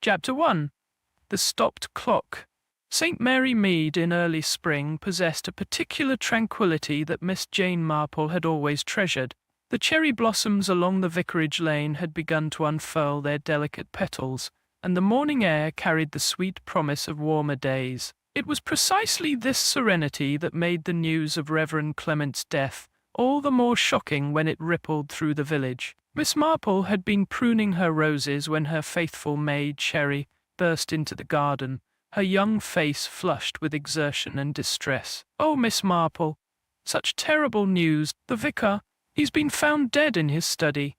Chapter 1. The Stopped Clock. St. Mary Mead in early spring possessed a particular tranquillity that Miss Jane Marple had always treasured. The cherry blossoms along the vicarage lane had begun to unfurl their delicate petals, and the morning air carried the sweet promise of warmer days. It was precisely this serenity that made the news of Reverend Clement's death all the more shocking when it rippled through the village. Miss Marple had been pruning her roses when her faithful maid Cherry burst into the garden, her young face flushed with exertion and distress. "Oh, Miss Marple, such terrible news! The vicar, he's been found dead in his study."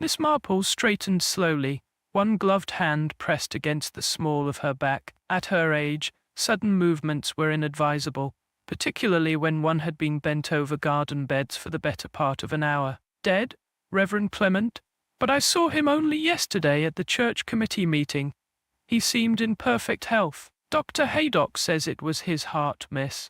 Miss Marple straightened slowly, one gloved hand pressed against the small of her back. At her age, sudden movements were inadvisable, particularly when one had been bent over garden beds for the better part of an hour. "Dead, Reverend Clement? But I saw him only yesterday at the church committee meeting. He seemed in perfect health. Dr. Haydock says it was his heart, miss.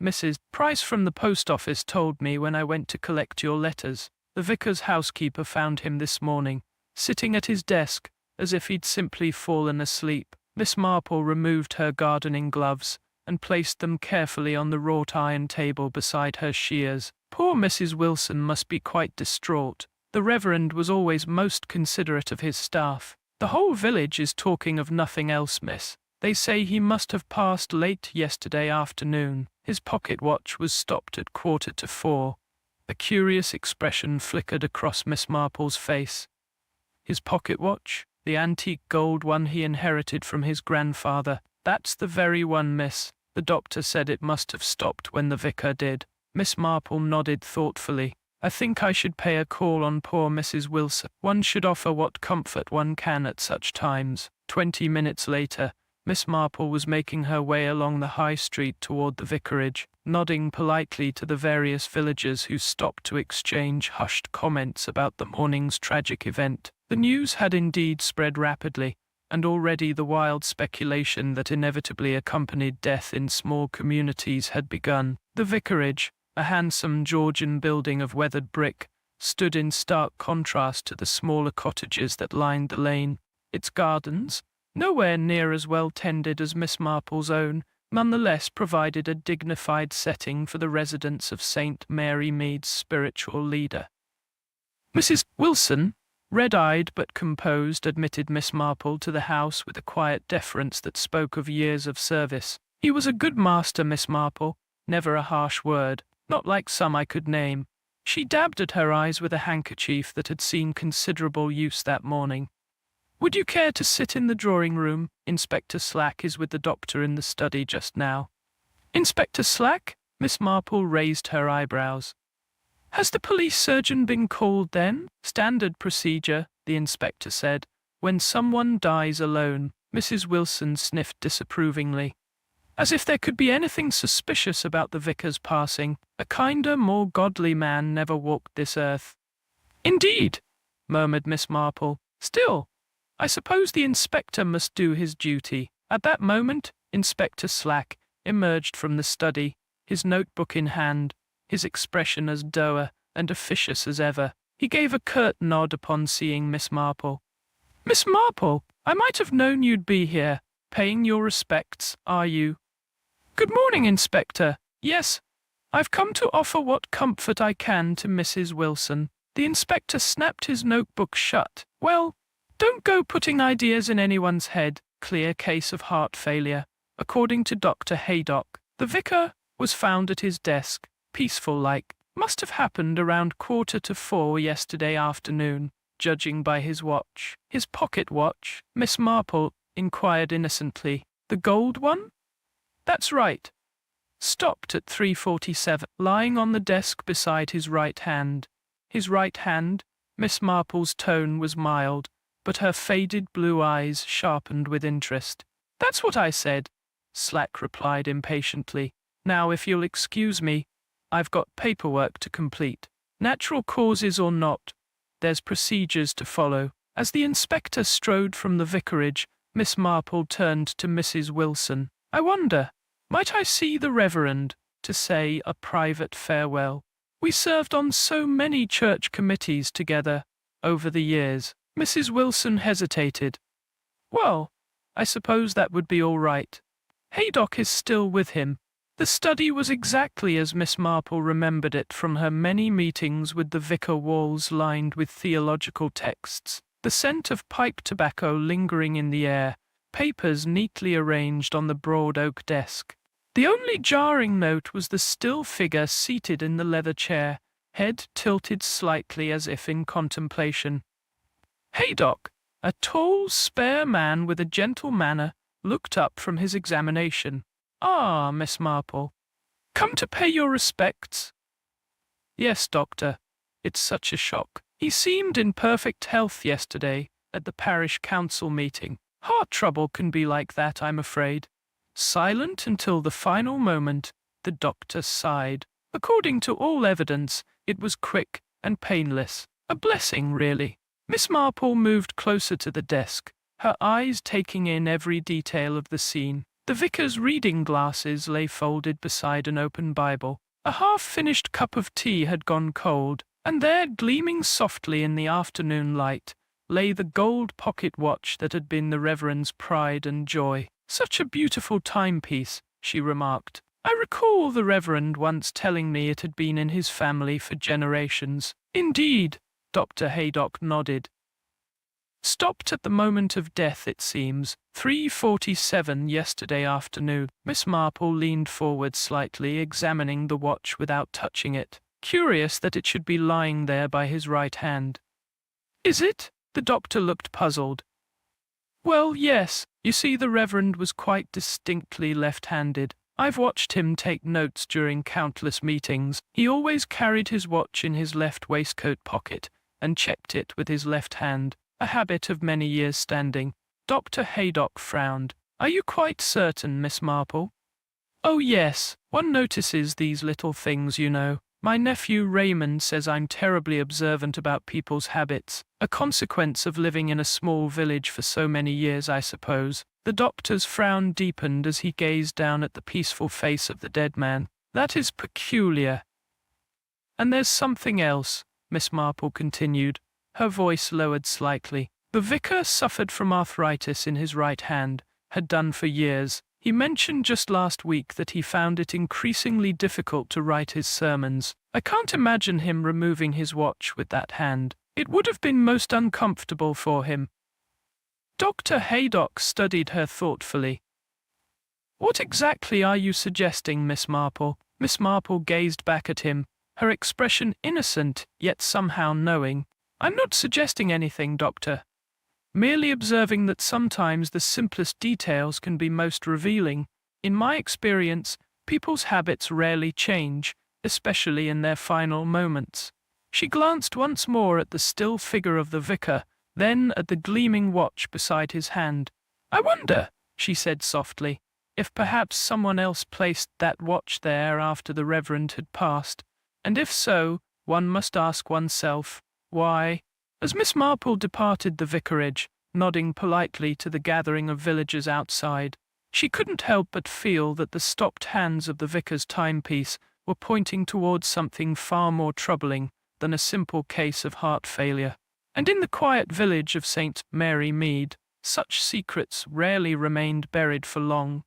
Mrs. Price from the post office told me when I went to collect your letters. The vicar's housekeeper found him this morning, sitting at his desk, as if he'd simply fallen asleep." Miss Marple removed her gardening gloves and placed them carefully on the wrought iron table beside her shears. "Poor Mrs. Wilson must be quite distraught. The Reverend was always most considerate of his staff. The whole village is talking of nothing else, miss. They say he must have passed late yesterday afternoon. His pocket watch was stopped at 3:45. A curious expression flickered across Miss Marple's face. His pocket watch? The antique gold one he inherited from his grandfather. "That's the very one, miss. The doctor said it must have stopped when the vicar did." Miss Marple nodded thoughtfully. "I think I should pay a call on poor Mrs. Wilson. One should offer what comfort one can at such times." 20 minutes later, Miss Marple was making her way along the high street toward the vicarage, nodding politely to the various villagers who stopped to exchange hushed comments about the morning's tragic event. The news had indeed spread rapidly, and already the wild speculation that inevitably accompanied death in small communities had begun. The vicarage, a handsome Georgian building of weathered brick, stood in stark contrast to the smaller cottages that lined the lane. Its gardens, nowhere near as well tended as Miss Marple's own, nonetheless provided a dignified setting for the residence of St. Mary Mead's spiritual leader. Mrs. Wilson, red-eyed but composed, admitted Miss Marple to the house with a quiet deference that spoke of years of service. "He was a good master, Miss Marple, never a harsh word, not like some I could name." She dabbed at her eyes with a handkerchief that had seen considerable use that morning. "Would you care to sit in the drawing-room? Inspector Slack is with the doctor in the study just now." "Inspector Slack?" Miss Marple raised her eyebrows. "Has the police surgeon been called then?" "Standard procedure," the inspector said. "When someone dies alone." Mrs. Wilson sniffed disapprovingly. "As if there could be anything suspicious about the vicar's passing. A kinder, more godly man never walked this earth." "Indeed," murmured Miss Marple. "Still, I suppose the inspector must do his duty." At that moment, Inspector Slack emerged from the study, his notebook in hand, his expression as dour and officious as ever. He gave a curt nod upon seeing Miss Marple. "Miss Marple, I might have known you'd be here. Paying your respects, are you?" "Good morning, Inspector. Yes, I've come to offer what comfort I can to Mrs. Wilson." The inspector snapped his notebook shut. "Well, don't go putting ideas in anyone's head. Clear case of heart failure. According to Dr. Haydock, the vicar was found at his desk, peaceful-like. Must have happened around 3:45 yesterday afternoon, judging by his watch." "His pocket watch?" Miss Marple inquired innocently. "The gold one?" "That's right. Stopped at 3:47, lying on the desk beside his right hand." "His right hand?" Miss Marple's tone was mild, but her faded blue eyes sharpened with interest. "That's what I said," Slack replied impatiently. "Now, if you'll excuse me, I've got paperwork to complete. Natural causes or not, there's procedures to follow." As the inspector strode from the vicarage, Miss Marple turned to Mrs. Wilson. "I wonder, might I see the Reverend to say a private farewell? We served on so many church committees together over the years." Mrs. Wilson hesitated. Well, I suppose that would be all right. Haydock is still with him. The study was exactly as Miss Marple remembered it from her many meetings with the vicar, walls lined with theological texts, the scent of pipe tobacco lingering in the air, papers neatly arranged on the broad oak desk. The only jarring note was the still figure seated in the leather chair, head tilted slightly as if in contemplation. Haydock, a tall, spare man with a gentle manner, looked up from his examination. Ah, Miss Marple. Come to pay your respects? Yes, doctor. It's such a shock. He seemed in perfect health yesterday, at the parish council meeting. Heart trouble can be like that, I'm afraid. Silent until the final moment, the doctor sighed. According to all evidence, it was quick and painless. A blessing, really. Miss Marple moved closer to the desk, her eyes taking in every detail of the scene. The vicar's reading glasses lay folded beside an open Bible. A half-finished cup of tea had gone cold, and there, gleaming softly in the afternoon light, lay the gold pocket watch that had been the Reverend's pride and joy. Such a beautiful timepiece, she remarked. I recall the Reverend once telling me it had been in his family for generations. Indeed, Dr. Haydock nodded. Stopped at the moment of death, it seems. 3:47 yesterday afternoon. Miss Marple leaned forward slightly, examining the watch without touching it, curious that it should be lying there by his right hand. Is it? The doctor looked puzzled. Well, yes. You see, the Reverend was quite distinctly left-handed. I've watched him take notes during countless meetings. He always carried his watch in his left waistcoat pocket and checked it with his left hand, a habit of many years' standing. Dr. Haydock frowned. Are you quite certain, Miss Marple? Oh, yes. One notices these little things, you know. My nephew Raymond says I'm terribly observant about people's habits, a consequence of living in a small village for so many years, I suppose. The doctor's frown deepened as he gazed down at the peaceful face of the dead man. That is peculiar. And there's something else, Miss Marple continued, her voice lowered slightly. The vicar suffered from arthritis in his right hand, had done for years. He mentioned just last week that he found it increasingly difficult to write his sermons. I can't imagine him removing his watch with that hand. It would have been most uncomfortable for him. Dr. Haydock studied her thoughtfully. What exactly are you suggesting, Miss Marple? Miss Marple gazed back at him, her expression innocent, yet somehow knowing. I'm not suggesting anything, Doctor. Merely observing that sometimes the simplest details can be most revealing. In my experience, people's habits rarely change, especially in their final moments. She glanced once more at the still figure of the vicar, then at the gleaming watch beside his hand. I wonder, she said softly, if perhaps someone else placed that watch there after the Reverend had passed, and if so, one must ask oneself, why? As Miss Marple departed the vicarage, nodding politely to the gathering of villagers outside, she couldn't help but feel that the stopped hands of the vicar's timepiece were pointing towards something far more troubling than a simple case of heart failure. And in the quiet village of St. Mary Mead, such secrets rarely remained buried for long.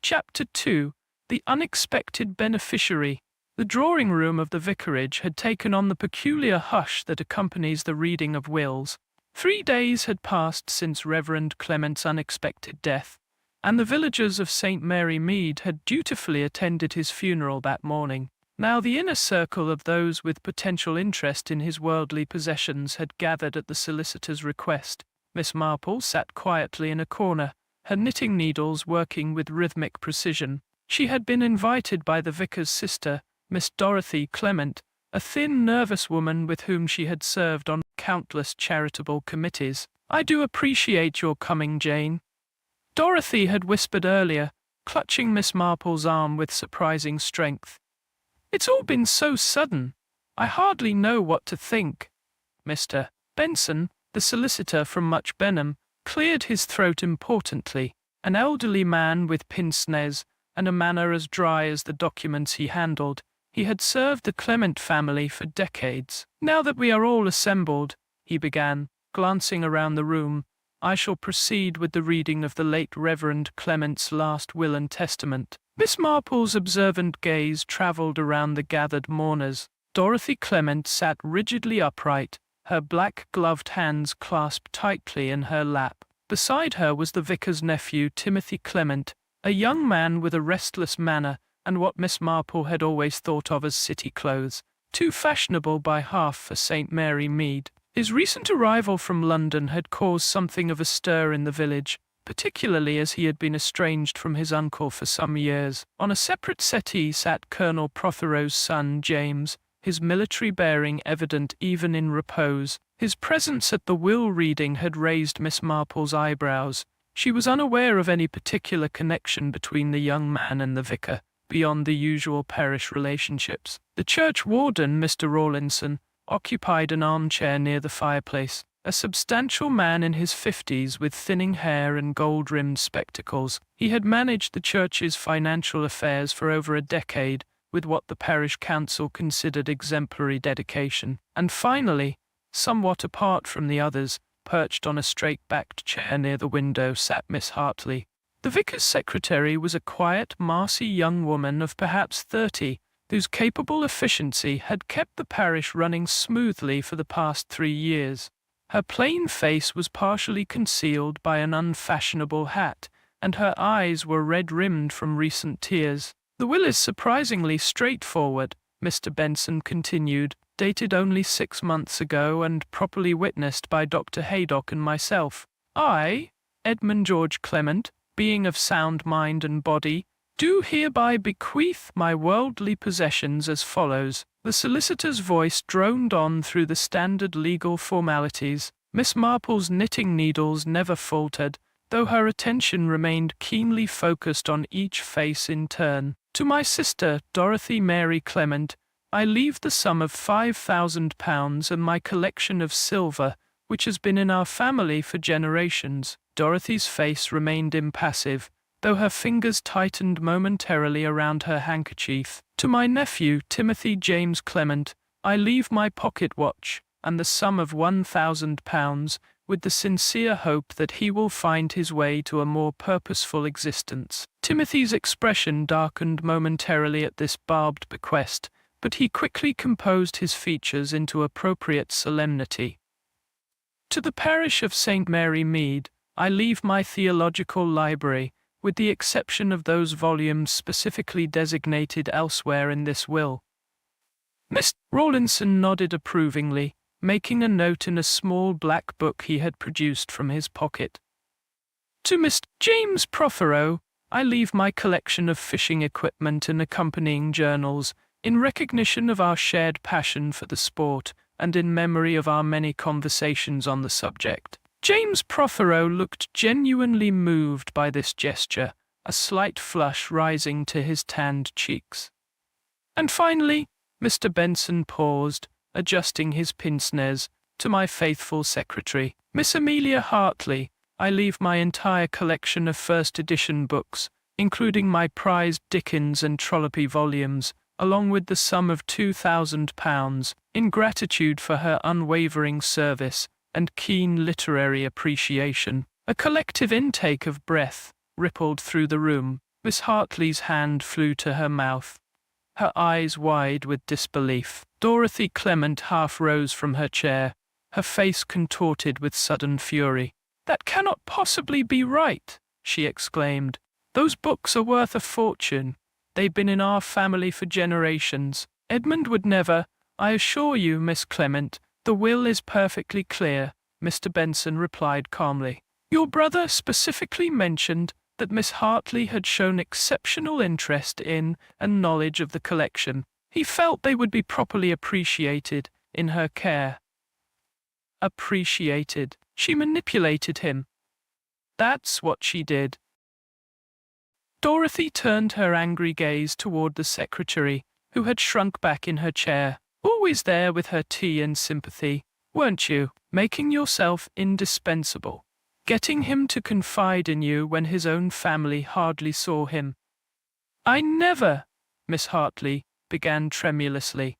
Chapter 2. The Unexpected Beneficiary. The drawing-room of the vicarage had taken on the peculiar hush that accompanies the reading of wills. 3 days had passed since Reverend Clement's unexpected death, and the villagers of St. Mary Mead had dutifully attended his funeral that morning. Now the inner circle of those with potential interest in his worldly possessions had gathered at the solicitor's request. Miss Marple sat quietly in a corner, her knitting needles working with rhythmic precision. She had been invited by the vicar's sister, Miss Dorothy Clement, a thin, nervous woman with whom she had served on countless charitable committees. I do appreciate your coming, Jane. Dorothy had whispered earlier, clutching Miss Marple's arm with surprising strength. It's all been so sudden. I hardly know what to think. Mr. Benson, the solicitor from Much Benham, cleared his throat importantly, an elderly man with pince-nez and a manner as dry as the documents he handled. He had served the Clement family for decades. Now that we are all assembled, he began, glancing around the room, "I shall proceed with the reading of the late Reverend Clement's last will and testament." Miss Marple's observant gaze travelled around the gathered mourners. Dorothy Clement sat rigidly upright, her black-gloved hands clasped tightly in her lap. Beside her was the vicar's nephew, Timothy Clement, a young man with a restless manner and what Miss Marple had always thought of as city clothes, too fashionable by half for St. Mary Mead. His recent arrival from London had caused something of a stir in the village, particularly as he had been estranged from his uncle for some years. On a separate settee sat Colonel Prothero's son, James, his military bearing evident even in repose. His presence at the will reading had raised Miss Marple's eyebrows. She was unaware of any particular connection between the young man and the vicar, beyond the usual parish relationships. The church warden, Mr. Rawlinson, occupied an armchair near the fireplace, a substantial man in his 50s with thinning hair and gold-rimmed spectacles. He had managed the church's financial affairs for over a decade, with what the parish council considered exemplary dedication. And finally, somewhat apart from the others, perched on a straight-backed chair near the window, sat Miss Hartley. The vicar's secretary was a quiet, marsy young woman of perhaps 30, whose capable efficiency had kept the parish running smoothly for the past 3 years. Her plain face was partially concealed by an unfashionable hat, and her eyes were red-rimmed from recent tears. "The will is surprisingly straightforward," Mr. Benson continued, "dated only 6 months ago and properly witnessed by Dr. Haydock and myself. I, Edmund George Clement, being of sound mind and body, do hereby bequeath my worldly possessions as follows." The solicitor's voice droned on through the standard legal formalities. Miss Marple's knitting needles never faltered, though her attention remained keenly focused on each face in turn. "To my sister, Dorothy Mary Clement, I leave the sum of £5,000 and my collection of silver, which has been in our family for generations." Dorothy's face remained impassive, though her fingers tightened momentarily around her handkerchief. "To my nephew, Timothy James Clement, I leave my pocket watch and the sum of £1,000, with the sincere hope that he will find his way to a more purposeful existence." Timothy's expression darkened momentarily at this barbed bequest, but he quickly composed his features into appropriate solemnity. "To the parish of St. Mary Mead, I leave my theological library, with the exception of those volumes specifically designated elsewhere in this will." Mr. Rawlinson nodded approvingly, making a note in a small black book he had produced from his pocket. "To Mr. James Prothero, I leave my collection of fishing equipment and accompanying journals, in recognition of our shared passion for the sport and in memory of our many conversations on the subject." James Prothero looked genuinely moved by this gesture, a slight flush rising to his tanned cheeks. "And finally," Mr. Benson paused, adjusting his pince-nez, "to my faithful secretary, Miss Amelia Hartley, I leave my entire collection of first edition books, including my prized Dickens and Trollope volumes, along with the sum of £2,000, in gratitude for her unwavering service and keen literary appreciation." A collective intake of breath rippled through the room. Miss Hartley's hand flew to her mouth, her eyes wide with disbelief. Dorothy Clement half rose from her chair, her face contorted with sudden fury. "That cannot possibly be right," she exclaimed. "Those books are worth a fortune. They've been in our family for generations. Edmund would never—" "I assure you, Miss Clement, the will is perfectly clear," Mr. Benson replied calmly. "Your brother specifically mentioned that Miss Hartley had shown exceptional interest in and knowledge of the collection. He felt they would be properly appreciated in her care." Appreciated. She manipulated him. That's what she did. Dorothy turned her angry gaze toward the secretary, who had shrunk back in her chair. "Always there with her tea and sympathy, weren't you? Making yourself indispensable. Getting him to confide in you when his own family hardly saw him." "I never," Miss Hartley began tremulously.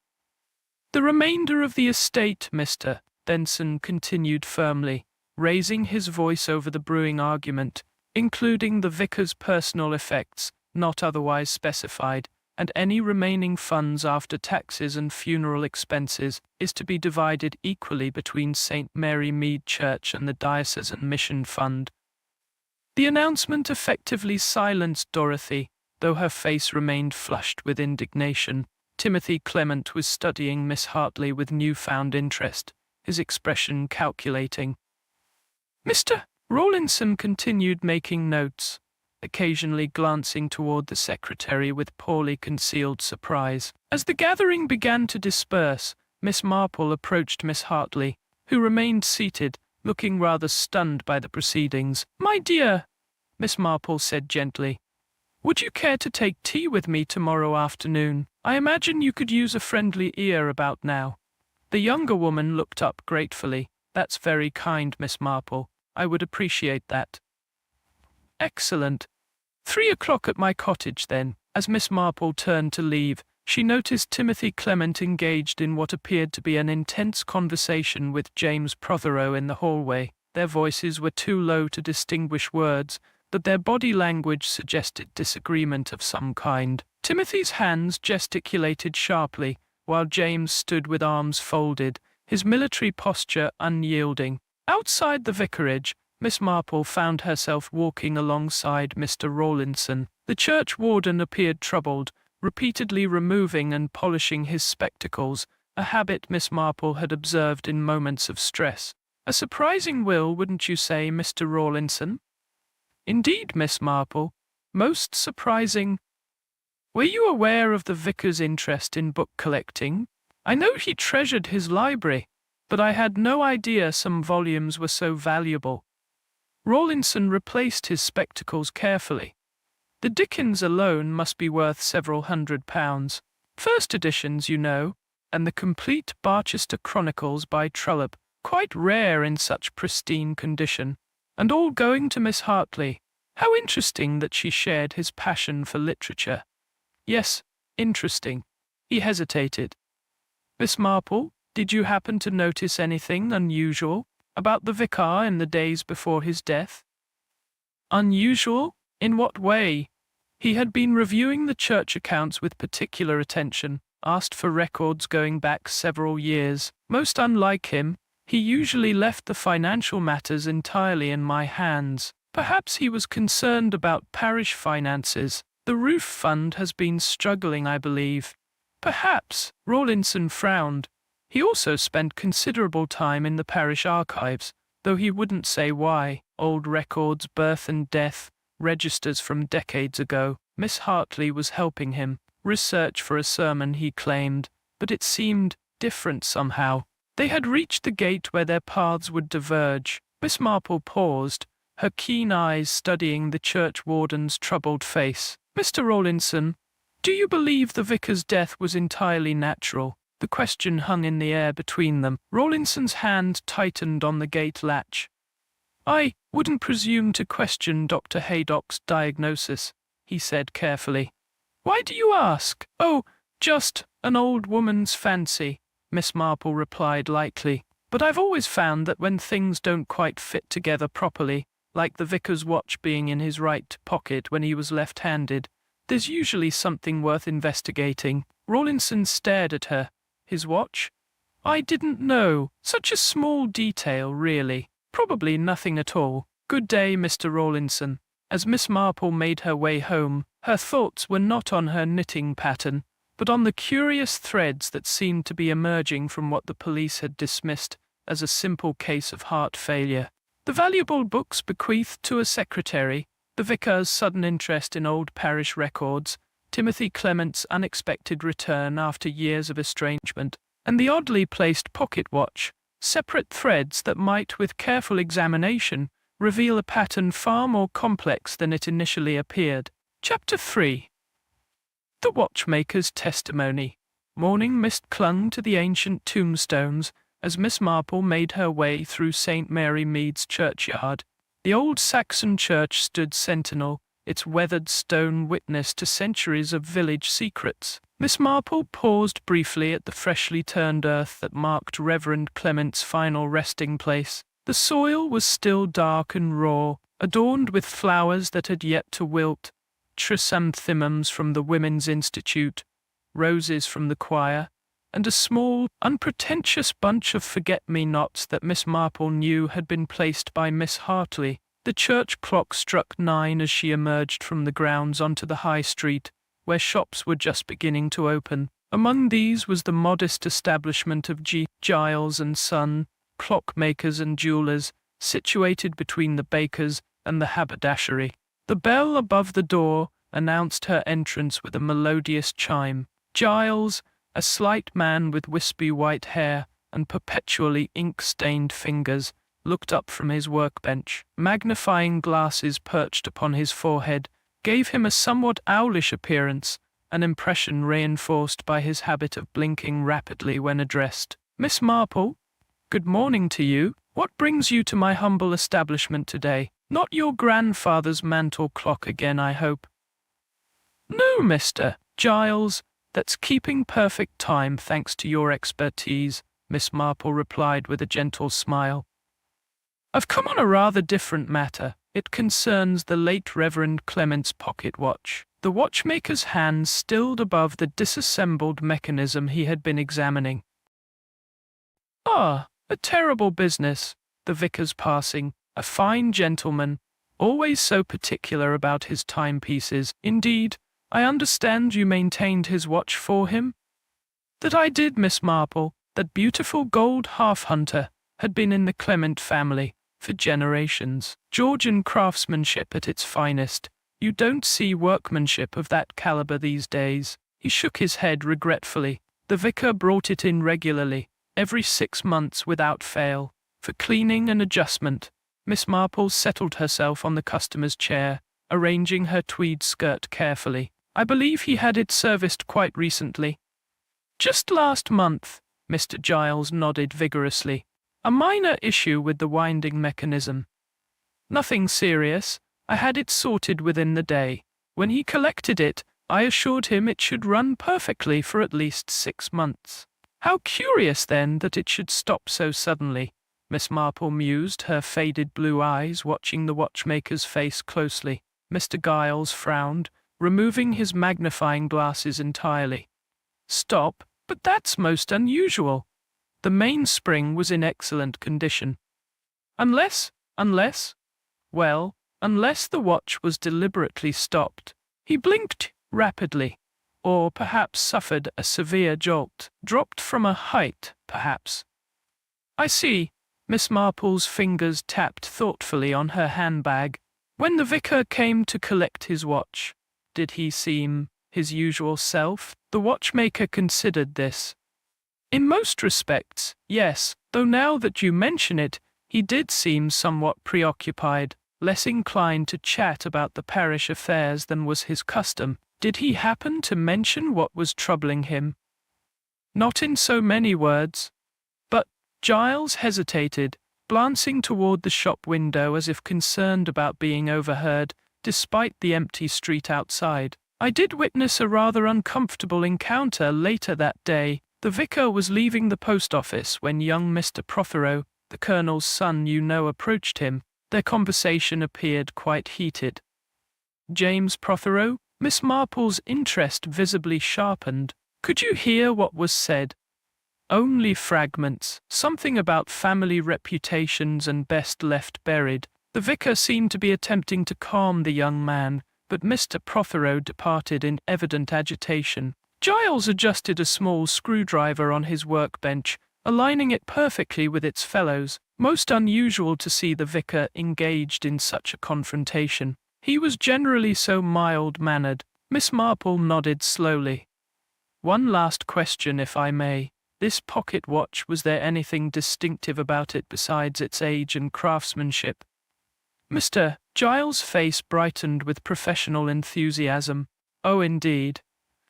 "The remainder of the estate, Mr. Denson continued firmly, raising his voice over the brewing argument, including the vicar's personal effects, not otherwise specified, and any remaining funds after taxes and funeral expenses is to be divided equally between St. Mary Mead Church and the Diocesan Mission Fund. The announcement effectively silenced Dorothy, though her face remained flushed with indignation. Timothy Clement was studying Miss Hartley with newfound interest, his expression calculating. Mr. Rawlinson continued making notes, occasionally glancing toward the secretary with poorly concealed surprise. As the gathering began to disperse, Miss Marple approached Miss Hartley, who remained seated, looking rather stunned by the proceedings. "My dear," Miss Marple said gently, "would you care to take tea with me tomorrow afternoon? I imagine you could use a friendly ear about now." The younger woman looked up gratefully. "That's very kind, Miss Marple. I would appreciate that." "Excellent. 3 o'clock at my cottage, then." As Miss Marple turned to leave, she noticed Timothy Clement engaged in what appeared to be an intense conversation with James Prothero in the hallway. Their voices were too low to distinguish words, but their body language suggested disagreement of some kind. Timothy's hands gesticulated sharply, while James stood with arms folded, his military posture unyielding. Outside the vicarage, Miss Marple found herself walking alongside Mr. Rawlinson. The church warden appeared troubled, repeatedly removing and polishing his spectacles, a habit Miss Marple had observed in moments of stress. "A surprising will, wouldn't you say, Mr. Rawlinson?" "Indeed, Miss Marple. Most surprising. Were you aware of the vicar's interest in book collecting? I know he treasured his library, but I had no idea some volumes were so valuable." Rawlinson replaced his spectacles carefully. "The Dickens alone must be worth several £100. First editions, you know, and the complete Barchester Chronicles by Trollope, quite rare in such pristine condition, and all going to Miss Hartley. How interesting that she shared his passion for literature." "Yes, interesting." He hesitated. "Miss Marple, did you happen to notice anything unusual about the vicar in the days before his death?" "Unusual? In what way?" He had been reviewing the church accounts with particular attention, asked for records going back several years. "Most unlike him, he usually left the financial matters entirely in my hands. Perhaps he was concerned about parish finances. The roof fund has been struggling, I believe." "Perhaps." Rawlinson frowned. He also spent considerable time in the parish archives, though he wouldn't say why. Old records, birth and death, registers from decades ago. Miss Hartley was helping him. Research for a sermon, he claimed, but it seemed different somehow. They had reached the gate where their paths would diverge. Miss Marple paused, her keen eyes studying the church warden's troubled face. "Mr. Rawlinson, do you believe the vicar's death was entirely natural?" The question hung in the air between them. Rawlinson's hand tightened on the gate latch. "I wouldn't presume to question Dr. Haydock's diagnosis," he said carefully. "Why do you ask?" "Oh, just an old woman's fancy," Miss Marple replied lightly. "But I've always found that when things don't quite fit together properly, like the vicar's watch being in his right pocket when he was left-handed, there's usually something worth investigating." Rawlinson stared at her. "His watch? I didn't know. Such a small detail, really. Probably nothing at all. Good day, Mr. Rawlinson." As Miss Marple made her way home, her thoughts were not on her knitting pattern, but on the curious threads that seemed to be emerging from what the police had dismissed as a simple case of heart failure. The valuable books bequeathed to a secretary, the vicar's sudden interest in old parish records, Timothy Clement's unexpected return after years of estrangement, and the oddly placed pocket watch, separate threads that might, with careful examination, reveal a pattern far more complex than it initially appeared. Chapter 3. The Watchmaker's Testimony. Morning mist clung to the ancient tombstones as Miss Marple made her way through St. Mary Mead's churchyard. The old Saxon church stood sentinel, its weathered stone witness to centuries of village secrets. Miss Marple paused briefly at the freshly turned earth that marked Reverend Clement's final resting place. The soil was still dark and raw, adorned with flowers that had yet to wilt, chrysanthemums from the Women's Institute, roses from the choir, and a small, unpretentious bunch of forget-me-nots that Miss Marple knew had been placed by Miss Hartley. The church clock struck 9 as she emerged from the grounds onto the high street, where shops were just beginning to open. Among these was the modest establishment of Giles and Son, clockmakers and jewellers, situated between the baker's and the haberdashery. The bell above the door announced her entrance with a melodious chime. Giles, a slight man with wispy white hair and perpetually ink-stained fingers, looked up from his workbench. Magnifying glasses perched upon his forehead gave him a somewhat owlish appearance, an impression reinforced by his habit of blinking rapidly when addressed. "Miss Marple, good morning to you. What brings you to my humble establishment today? Not your grandfather's mantel clock again, I hope." "No, Mr. Giles. That's keeping perfect time thanks to your expertise," Miss Marple replied with a gentle smile. "I've come on a rather different matter. It concerns the late Reverend Clement's pocket watch." The watchmaker's hand stilled above the disassembled mechanism he had been examining. "Ah, a terrible business, the vicar's passing. A fine gentleman, always so particular about his timepieces. Indeed, I understand you maintained his watch for him?" "That I did, Miss Marple. That beautiful gold half-hunter had been in the Clement family for generations. Georgian craftsmanship at its finest. You don't see workmanship of that caliber these days." He shook his head regretfully. The vicar brought it in regularly, every 6 months without fail, for cleaning and adjustment. Miss Marple settled herself on the customer's chair, arranging her tweed skirt carefully. "I believe he had it serviced quite recently." "Just last month," Mr. Giles nodded vigorously. "A minor issue with the winding mechanism. Nothing serious. I had it sorted within the day. When he collected it, I assured him it should run perfectly for at least 6 months." "How curious, then, that it should stop so suddenly," Miss Marple mused, her faded blue eyes watching the watchmaker's face closely. Mr. Giles frowned, removing his magnifying glasses entirely. "Stop? But that's most unusual. The mainspring was in excellent condition. Unless the watch was deliberately stopped." He blinked rapidly, or perhaps suffered a severe jolt. "Dropped from a height, perhaps." "I see." Miss Marple's fingers tapped thoughtfully on her handbag. "When the vicar came to collect his watch, did he seem his usual self?" The watchmaker considered this. "In most respects, yes, though now that you mention it, he did seem somewhat preoccupied, less inclined to chat about the parish affairs than was his custom." "Did he happen to mention what was troubling him?" "Not in so many words." But Giles hesitated, glancing toward the shop window as if concerned about being overheard, despite the empty street outside. "I did witness a rather uncomfortable encounter later that day. The vicar was leaving the post office when young Mr. Prothero, the colonel's son, approached him. Their conversation appeared quite heated." "James Prothero?" Miss Marple's interest visibly sharpened. "Could you hear what was said?" "Only fragments. Something about family reputations and best left buried." The vicar seemed to be attempting to calm the young man, but Mr. Prothero departed in evident agitation. Giles adjusted a small screwdriver on his workbench, aligning it perfectly with its fellows. Most unusual to see the vicar engaged in such a confrontation. He was generally so mild-mannered. Miss Marple nodded slowly. "One last question, if I may. This pocket watch, was there anything distinctive about it besides its age and craftsmanship?" Mr. Giles' face brightened with professional enthusiasm. "Oh, indeed.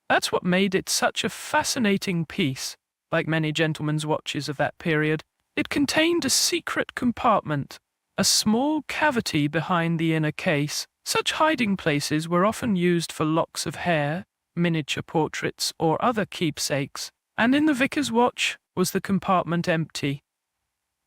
That's what made it such a fascinating piece. Like many gentlemen's watches of that period, it contained a secret compartment, a small cavity behind the inner case. Such hiding places were often used for locks of hair, miniature portraits or other keepsakes. And in the vicar's watch, was the compartment empty?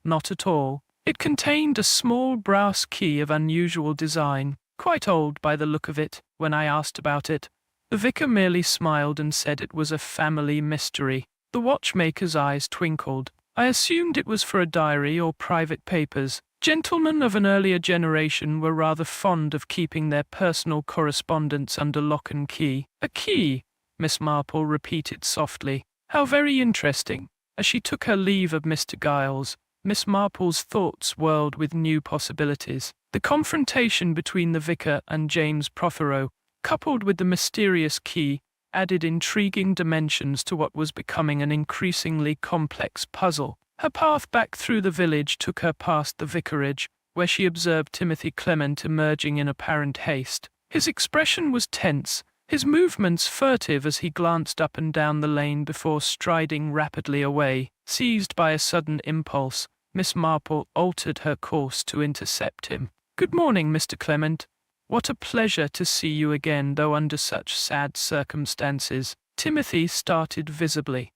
Not at all. It contained a small brass key of unusual design, quite old by the look of it, when I asked about it. The vicar merely smiled and said it was a family mystery. The watchmaker's eyes twinkled. I assumed it was for a diary or private papers. Gentlemen of an earlier generation were rather fond of keeping their personal correspondence under lock and key. A key, Miss Marple repeated softly. How very interesting. As she took her leave of Mr. Giles, Miss Marple's thoughts whirled with new possibilities. The confrontation between the vicar and James Prothero, coupled with the mysterious key, added intriguing dimensions to what was becoming an increasingly complex puzzle. Her path back through the village took her past the vicarage, where she observed Timothy Clement emerging in apparent haste. His expression was tense, his movements furtive as he glanced up and down the lane before striding rapidly away. Seized by a sudden impulse, Miss Marple altered her course to intercept him. "Good morning, Mr. Clement. What a pleasure to see you again, though under such sad circumstances." Timothy started visibly.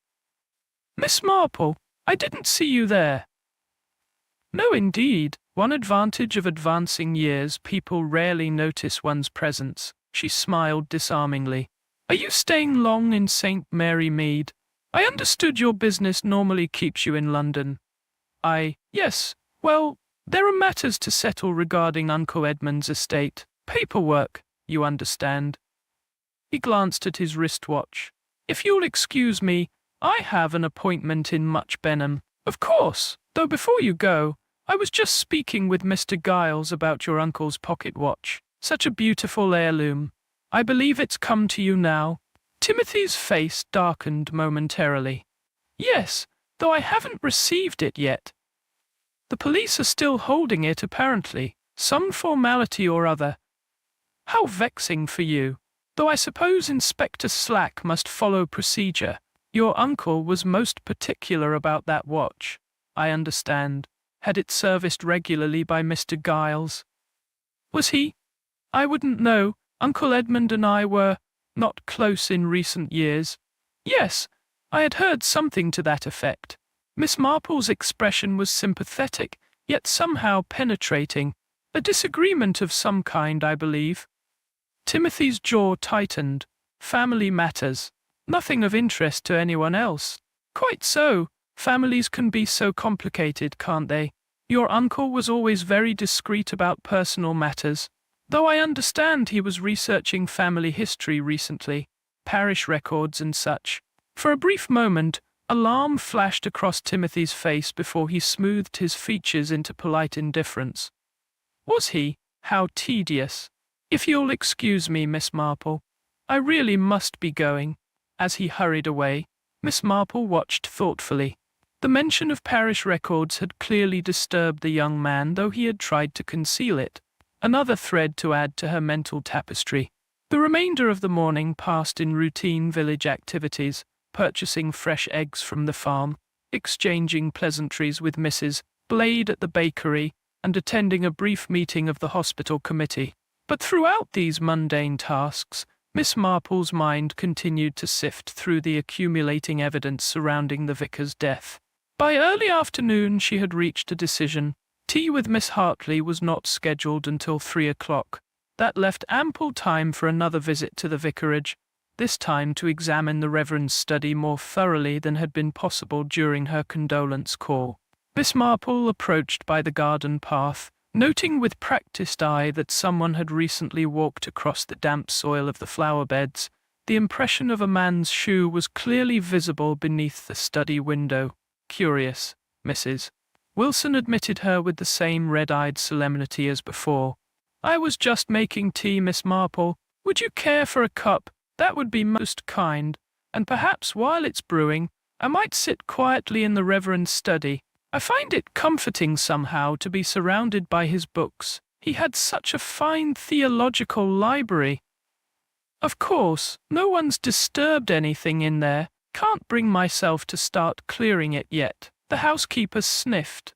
"Miss Marple, I didn't see you there." "No, indeed. One advantage of advancing years, people rarely notice one's presence." She smiled disarmingly. "Are you staying long in St. Mary Mead? I understood your business normally keeps you in London." Yes. Well, there are matters to settle regarding Uncle Edmund's estate. Paperwork, you understand." He glanced at his wristwatch. "If you'll excuse me, I have an appointment in Much Benham." "Of course, though before you go, I was just speaking with Mr. Giles about your uncle's pocket watch. Such a beautiful heirloom. I believe it's come to you now." Timothy's face darkened momentarily. "Yes, though I haven't received it yet. The police are still holding it, apparently. Some formality or other. How vexing for you. Though I suppose Inspector Slack must follow procedure. Your uncle was most particular about that watch, I understand. Had it serviced regularly by Mr. Giles?" "Was he? I wouldn't know. Uncle Edmund and I were not close in recent years." "Yes, I had heard something to that effect." Miss Marple's expression was sympathetic, yet somehow penetrating. "A disagreement of some kind, I believe." Timothy's jaw tightened. "Family matters. Nothing of interest to anyone else." "Quite so. Families can be so complicated, can't they? Your uncle was always very discreet about personal matters, though I understand he was researching family history recently, parish records and such." For a brief moment, alarm flashed across Timothy's face before he smoothed his features into polite indifference. "Was he? How tedious. If you'll excuse me, Miss Marple, I really must be going." As he hurried away, Miss Marple watched thoughtfully. The mention of parish records had clearly disturbed the young man, though he had tried to conceal it. Another thread to add to her mental tapestry. The remainder of the morning passed in routine village activities, purchasing fresh eggs from the farm, exchanging pleasantries with Mrs. Blade at the bakery, and attending a brief meeting of the hospital committee. But throughout these mundane tasks, Miss Marple's mind continued to sift through the accumulating evidence surrounding the vicar's death. By early afternoon she had reached a decision. Tea with Miss Hartley was not scheduled until 3 o'clock. That left ample time for another visit to the vicarage, this time to examine the Reverend's study more thoroughly than had been possible during her condolence call. Miss Marple approached by the garden path, noting with practiced eye that someone had recently walked across the damp soil of the flower beds. The impression of a man's shoe was clearly visible beneath the study window. "Curious, Mrs. Wilson admitted her with the same red-eyed solemnity as before. "I was just making tea, Miss Marple. Would you care for a cup? That would be most kind. And perhaps while it's brewing, I might sit quietly in the Reverend's study. I find it comforting somehow to be surrounded by his books. He had such a fine theological library." "Of course, no one's disturbed anything in there. Can't bring myself to start clearing it yet." The housekeeper sniffed.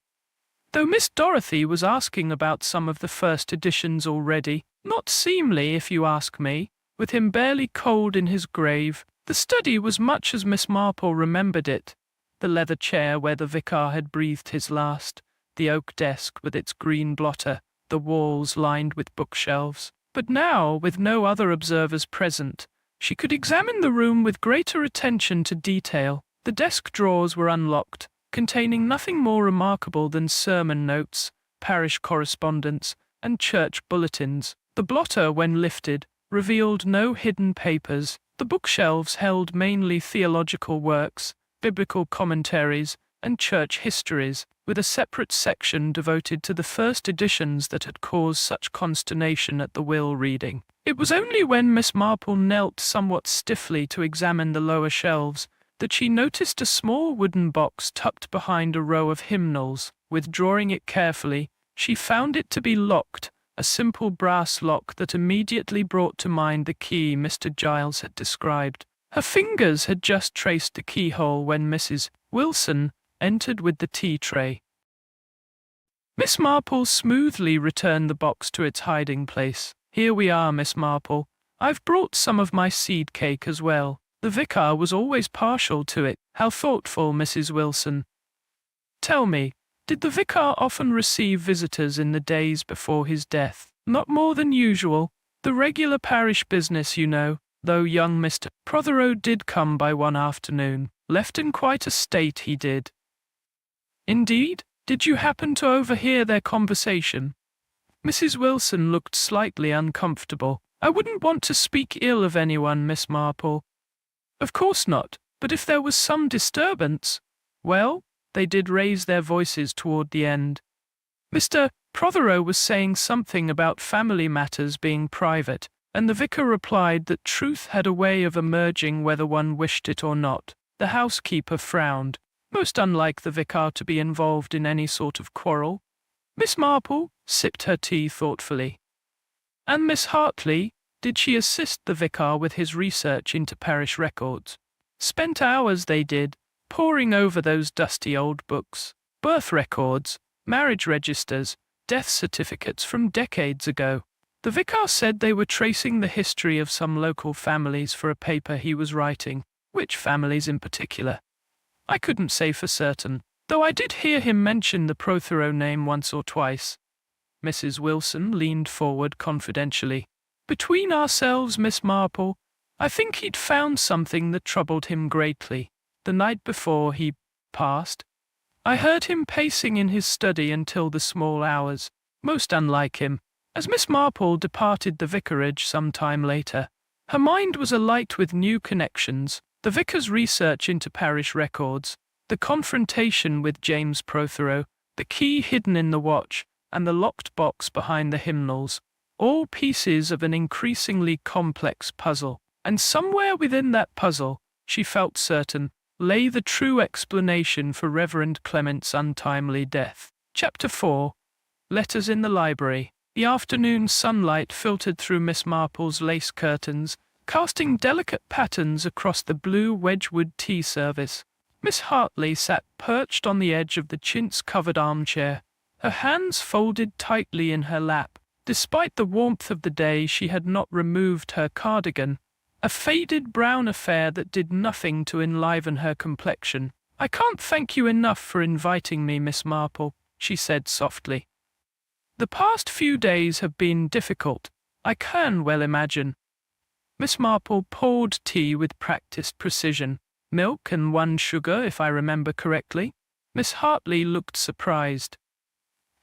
"Though Miss Dorothy was asking about some of the first editions already. Not seemly, if you ask me. with him barely cold in his grave. The study was much as Miss Marple remembered it. The leather chair where the vicar had breathed his last, the oak desk with its green blotter, the walls lined with bookshelves. But now, with no other observers present, she could examine the room with greater attention to detail. The desk drawers were unlocked, containing nothing more remarkable than sermon notes, parish correspondence, and church bulletins. The blotter, when lifted, revealed no hidden papers. The bookshelves held mainly theological works, biblical commentaries, and church histories, with a separate section devoted to the first editions that had caused such consternation at the will reading. It was only when Miss Marple knelt somewhat stiffly to examine the lower shelves that she noticed a small wooden box tucked behind a row of hymnals. Withdrawing it carefully, she found it to be locked, a simple brass lock that immediately brought to mind the key Mr. Giles had described. Her fingers had just traced the keyhole when Mrs. Wilson entered with the tea tray. Miss Marple smoothly returned the box to its hiding place. "Here we are, Miss Marple. I've brought some of my seed cake as well. The vicar was always partial to it." "How thoughtful, Mrs. Wilson. Tell me, did the vicar often receive visitors in the days before his death?" "Not more than usual. The regular parish business, you know, though young Mr. Prothero did come by one afternoon. Left in quite a state, he did." "Indeed? Did you happen to overhear their conversation?" Mrs. Wilson looked slightly uncomfortable. "I wouldn't want to speak ill of anyone, Miss Marple." "Of course not, but if there was some disturbance—" "Well, they did raise their voices toward the end. Mr. Prothero was saying something about family matters being private, and the vicar replied that truth had a way of emerging whether one wished it or not." The housekeeper frowned, most unlike the vicar to be involved in any sort of quarrel. Miss Marple sipped her tea thoughtfully. "And Miss Hartley, did she assist the vicar with his research into parish records?" "Spent hours, they did, poring over those dusty old books. Birth records, marriage registers, death certificates from decades ago. The vicar said they were tracing the history of some local families for a paper he was writing." "Which families in particular?" "I couldn't say for certain, though I did hear him mention the Prothero name once or twice." Mrs. Wilson leaned forward confidentially. "Between ourselves, Miss Marple, I think he'd found something that troubled him greatly. The night before he passed, I heard him pacing in his study until the small hours, most unlike him." As Miss Marple departed the vicarage some time later, her mind was alight with new connections. The vicar's research into parish records, the confrontation with James Prothero, the key hidden in the watch, and the locked box behind the hymnals, all pieces of an increasingly complex puzzle. And somewhere within that puzzle, she felt certain, lay the true explanation for Reverend Clement's untimely death. Chapter 4. Letters in the Library. The afternoon sunlight filtered through Miss Marple's lace curtains, casting delicate patterns across the blue Wedgwood tea service. Miss Hartley sat perched on the edge of the chintz-covered armchair, her hands folded tightly in her lap. Despite the warmth of the day, she had not removed her cardigan, a faded brown affair that did nothing to enliven her complexion. "I can't thank you enough for inviting me, Miss Marple," she said softly. "The past few days have been difficult, I can well imagine." Miss Marple poured tea with practiced precision. "Milk and 1 sugar, if I remember correctly." Miss Hartley looked surprised.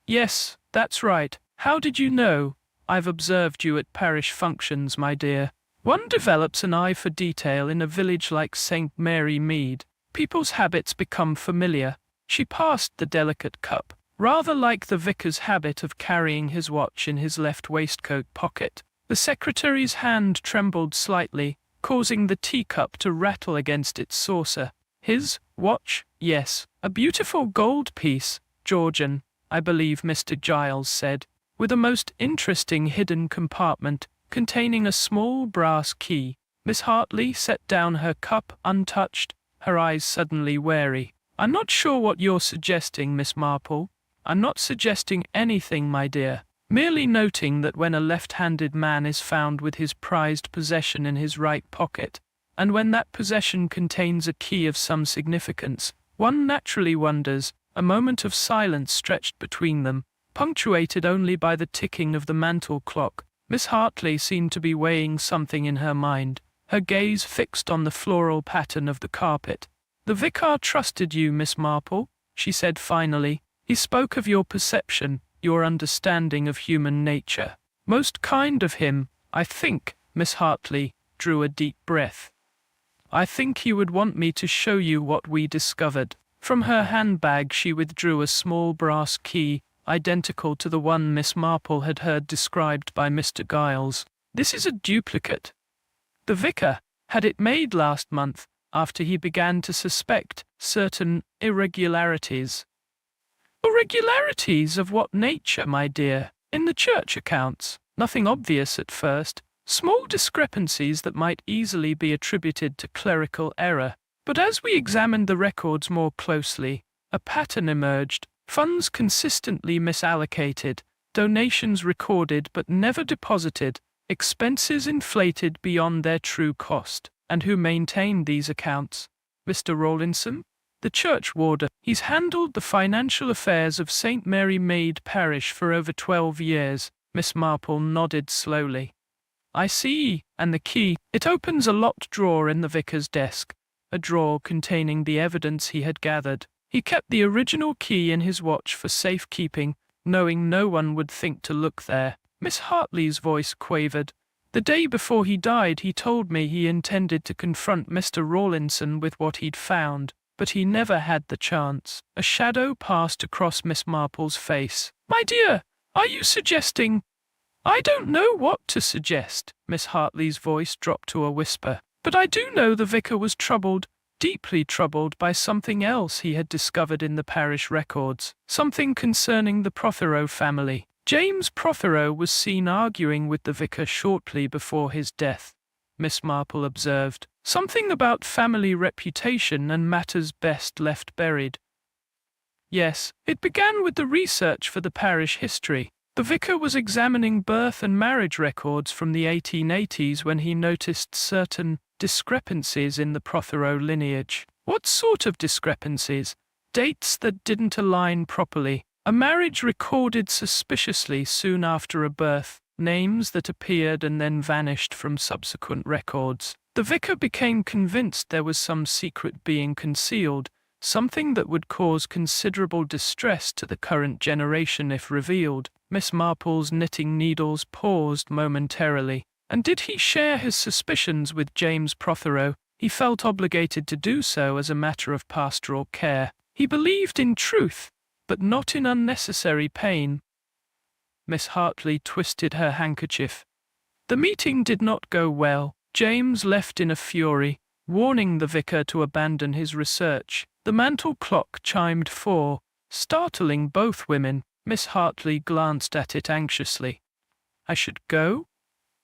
"Yes, that's right. How did you know? I've observed you at parish functions, my dear. One develops an eye for detail in a village like St. Mary Mead. People's habits become familiar." She passed the delicate cup, rather like the vicar's habit of carrying his watch in his left waistcoat pocket. The secretary's hand trembled slightly, causing the teacup to rattle against its saucer. "His watch? Yes, a beautiful gold piece, Georgian, I believe Mr. Giles said, with a most interesting hidden compartment containing a small brass key." Miss Hartley set down her cup untouched, her eyes suddenly wary. "I'm not sure what you're suggesting, Miss Marple." "I'm not suggesting anything, my dear. merely noting that when a left-handed man is found with his prized possession in his right pocket, and when that possession contains a key of some significance, one naturally wonders. A moment of silence stretched between them, punctuated only by the ticking of the mantel clock. Miss Hartley seemed to be weighing something in her mind, her gaze fixed on the floral pattern of the carpet. "The vicar trusted you, Miss Marple," she said finally. "He spoke of your perception, your understanding of human nature. Most kind of him, I think." Miss Hartley drew a deep breath. "I think he would want me to show you what we discovered." From her handbag she withdrew a small brass key, identical to the one Miss Marple had heard described by Mr. Giles. "This is a duplicate. The vicar had it made last month, after he began to suspect certain irregularities." "Irregularities of what nature, my dear?" "In the church accounts. Nothing obvious at first. Small discrepancies that might easily be attributed to clerical error. But as we examined the records more closely, a pattern emerged: funds consistently misallocated, donations recorded but never deposited, expenses inflated beyond their true cost." "And who maintained these accounts?" "Mr. Rawlinson, the church warder. He's handled the financial affairs of St. Mary Maid Parish for over 12 years. Miss Marple nodded slowly. "I see. And the key?" "It opens a locked drawer in the vicar's desk, a drawer containing the evidence he had gathered. He kept the original key in his watch for safekeeping, knowing no one would think to look there." Miss Hartley's voice quavered. "The day before he died he told me he intended to confront Mr. Rawlinson with what he'd found, but he never had the chance." A shadow passed across Miss Marple's face. "My dear, are you suggesting—" "I don't know what to suggest." Miss Hartley's voice dropped to a whisper. "But I do know the vicar was troubled, deeply troubled by something else he had discovered in the parish records, something concerning the Prothero family. James Prothero was seen arguing with the vicar shortly before his death," Miss Marple observed. "Something about family reputation and matters best left buried." "Yes, it began with the research for the parish history. The vicar was examining birth and marriage records from the 1880s when he noticed certain discrepancies in the Prothero lineage." "What sort of discrepancies?" "Dates that didn't align properly. A marriage recorded suspiciously soon after a birth, names that appeared and then vanished from subsequent records. The vicar became convinced there was some secret being concealed, something that would cause considerable distress to the current generation if revealed." Miss Marple's knitting needles paused momentarily. "And did he share his suspicions with James Prothero?" "He felt obligated to do so as a matter of pastoral care. He believed in truth, but not in unnecessary pain." Miss Hartley twisted her handkerchief. "The meeting did not go well. James left in a fury, warning the vicar to abandon his research." The mantel clock chimed 4, startling both women. Miss Hartley glanced at it anxiously. "I should go?"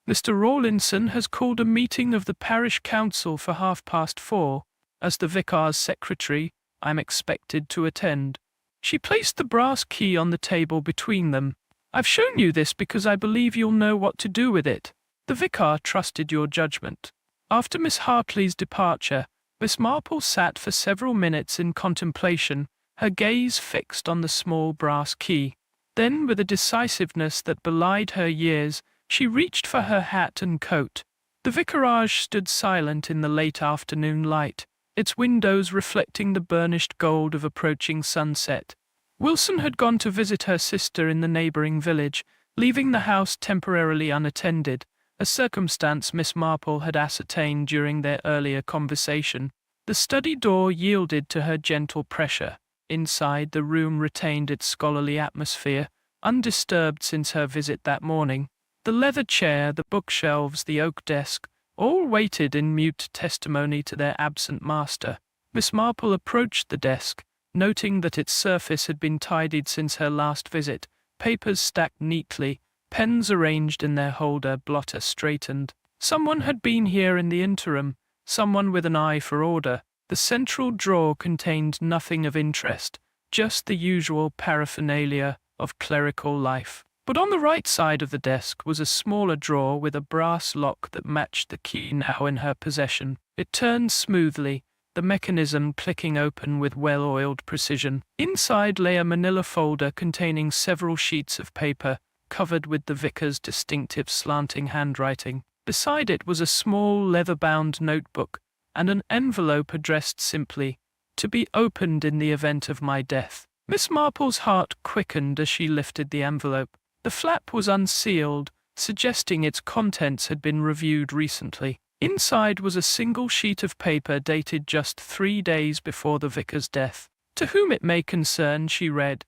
"Mr. Rawlinson has called a meeting of the parish council for 4:30. As the vicar's secretary, I'm expected to attend." She placed the brass key on the table between them. "I've shown you this because I believe you'll know what to do with it. The vicar trusted your judgment." After Miss Hartley's departure, Miss Marple sat for several minutes in contemplation, her gaze fixed on the small brass key. Then, with a decisiveness that belied her years, she reached for her hat and coat. The vicarage stood silent in the late afternoon light, its windows reflecting the burnished gold of approaching sunset. Wilson had gone to visit her sister in the neighboring village, leaving the house temporarily unattended, a circumstance Miss Marple had ascertained during their earlier conversation. The study door yielded to her gentle pressure. Inside, the room retained its scholarly atmosphere, undisturbed since her visit that morning. The leather chair, the bookshelves, the oak desk, all waited in mute testimony to their absent master. Miss Marple approached the desk, noting that its surface had been tidied since her last visit, papers stacked neatly, pens arranged in their holder, blotter straightened. Someone had been here in the interim, someone with an eye for order. The central drawer contained nothing of interest, just the usual paraphernalia of clerical life. But on the right side of the desk was a smaller drawer with a brass lock that matched the key now in her possession. It turned smoothly, the mechanism clicking open with well-oiled precision. Inside lay a manila folder containing several sheets of paper, covered with the vicar's distinctive slanting handwriting. Beside it was a small leather-bound notebook and an envelope addressed simply, "To be opened in the event of my death." Miss Marple's heart quickened as she lifted the envelope. The flap was unsealed, suggesting its contents had been reviewed recently. Inside was a single sheet of paper dated just 3 days before the vicar's death. "To whom it may concern," she read,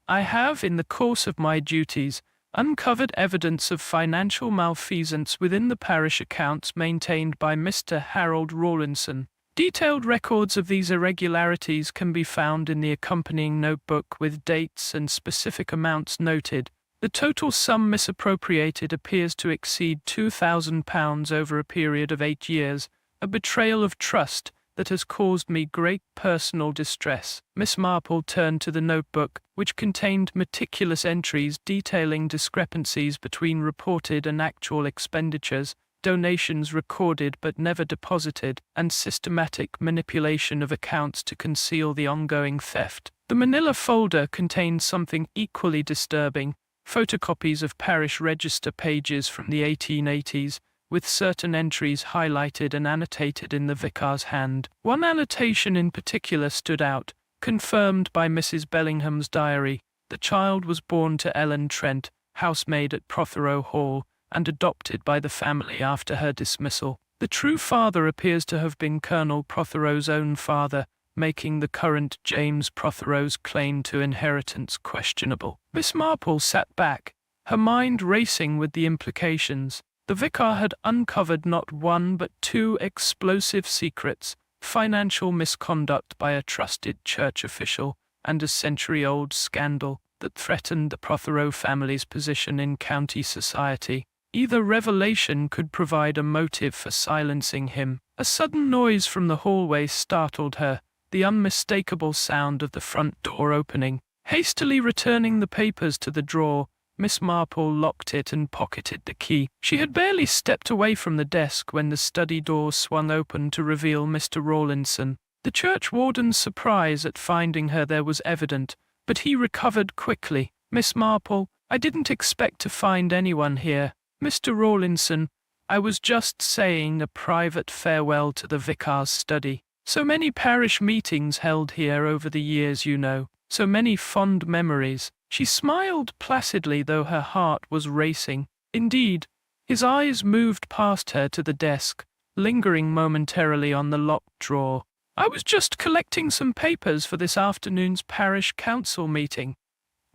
"I have, in the course of my duties, uncovered evidence of financial malfeasance within the parish accounts maintained by Mr. Harold Rawlinson. Detailed records of these irregularities can be found in the accompanying notebook with dates and specific amounts noted. The total sum misappropriated appears to exceed £2,000 over a period of 8 years, a betrayal of trust that has caused me great personal distress." Miss Marple turned to the notebook, which contained meticulous entries detailing discrepancies between reported and actual expenditures, donations recorded but never deposited, and systematic manipulation of accounts to conceal the ongoing theft. The manila folder contained something equally disturbing: photocopies of parish register pages from the 1880s, with certain entries highlighted and annotated in the vicar's hand. One annotation in particular stood out, confirmed by Mrs. Bellingham's diary. The child was born to Ellen Trent, housemaid at Prothero Hall, and adopted by the family after her dismissal. The true father appears to have been Colonel Prothero's own father, making the current James Prothero's claim to inheritance questionable. Miss Marple sat back, her mind racing with the implications. The vicar had uncovered not one but 2 explosive secrets: financial misconduct by a trusted church official, and a century-old scandal that threatened the Prothero family's position in county society. Either revelation could provide a motive for silencing him. A sudden noise from the hallway startled her, the unmistakable sound of the front door opening. Hastily returning the papers to the drawer, Miss Marple locked it and pocketed the key. She had barely stepped away from the desk when the study door swung open to reveal Mr. Rawlinson. The churchwarden's surprise at finding her there was evident, but he recovered quickly. "Miss Marple, I didn't expect to find anyone here. Mr. Rawlinson, I was just saying a private farewell to the vicar's study. So many parish meetings held here over the years, you know. So many fond memories." She smiled placidly, though her heart was racing. Indeed, his eyes moved past her to the desk, lingering momentarily on the locked drawer. "I was just collecting some papers for this afternoon's parish council meeting.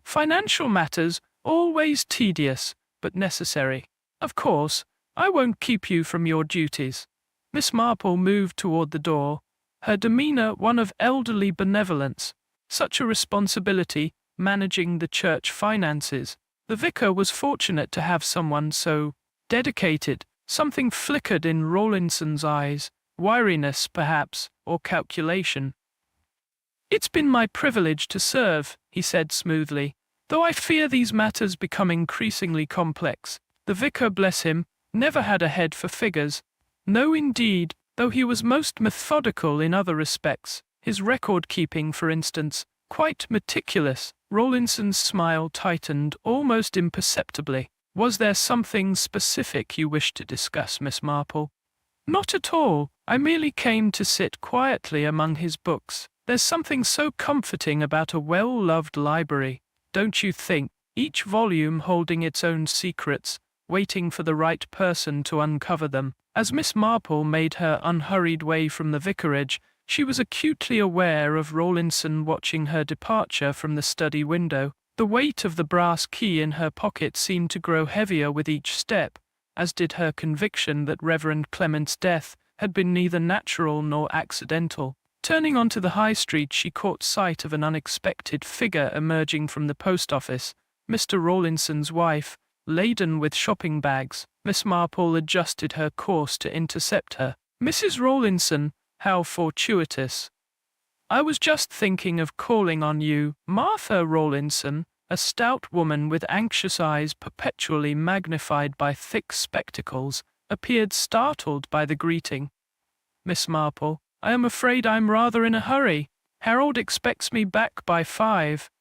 Financial matters, always tedious, but necessary. Of course, I won't keep you from your duties." Miss Marple moved toward the door, her demeanor one of elderly benevolence. Such a responsibility, managing the church finances. The vicar was fortunate to have someone so dedicated. Something flickered in Rawlinson's eyes, weariness perhaps, or calculation. "It's been my privilege to serve," he said smoothly, "though I fear these matters become increasingly complex." The vicar, bless him, never had a head for figures. No, indeed, though he was most methodical in other respects, his record-keeping, for instance, quite meticulous. Rawlinson's smile tightened almost imperceptibly. "Was there something specific you wished to discuss, Miss Marple?" "Not at all. I merely came to sit quietly among his books. There's something so comforting about a well-loved library, don't you think? Each volume holding its own secrets, waiting for the right person to uncover them." As Miss Marple made her unhurried way from the vicarage, she was acutely aware of Rawlinson watching her departure from the study window. The weight of the brass key in her pocket seemed to grow heavier with each step, as did her conviction that Reverend Clement's death had been neither natural nor accidental. Turning onto the high street, she caught sight of an unexpected figure emerging from the post office, Mr. Rawlinson's wife, laden with shopping bags. Miss Marple adjusted her course to intercept her. "Mrs. Rawlinson, how fortuitous. I was just thinking of calling on you." Martha Rawlinson, A stout woman with anxious eyes perpetually magnified by thick spectacles appeared startled by the greeting. "Miss Marple, I am afraid I'm rather in a hurry. Harold expects me back by 5.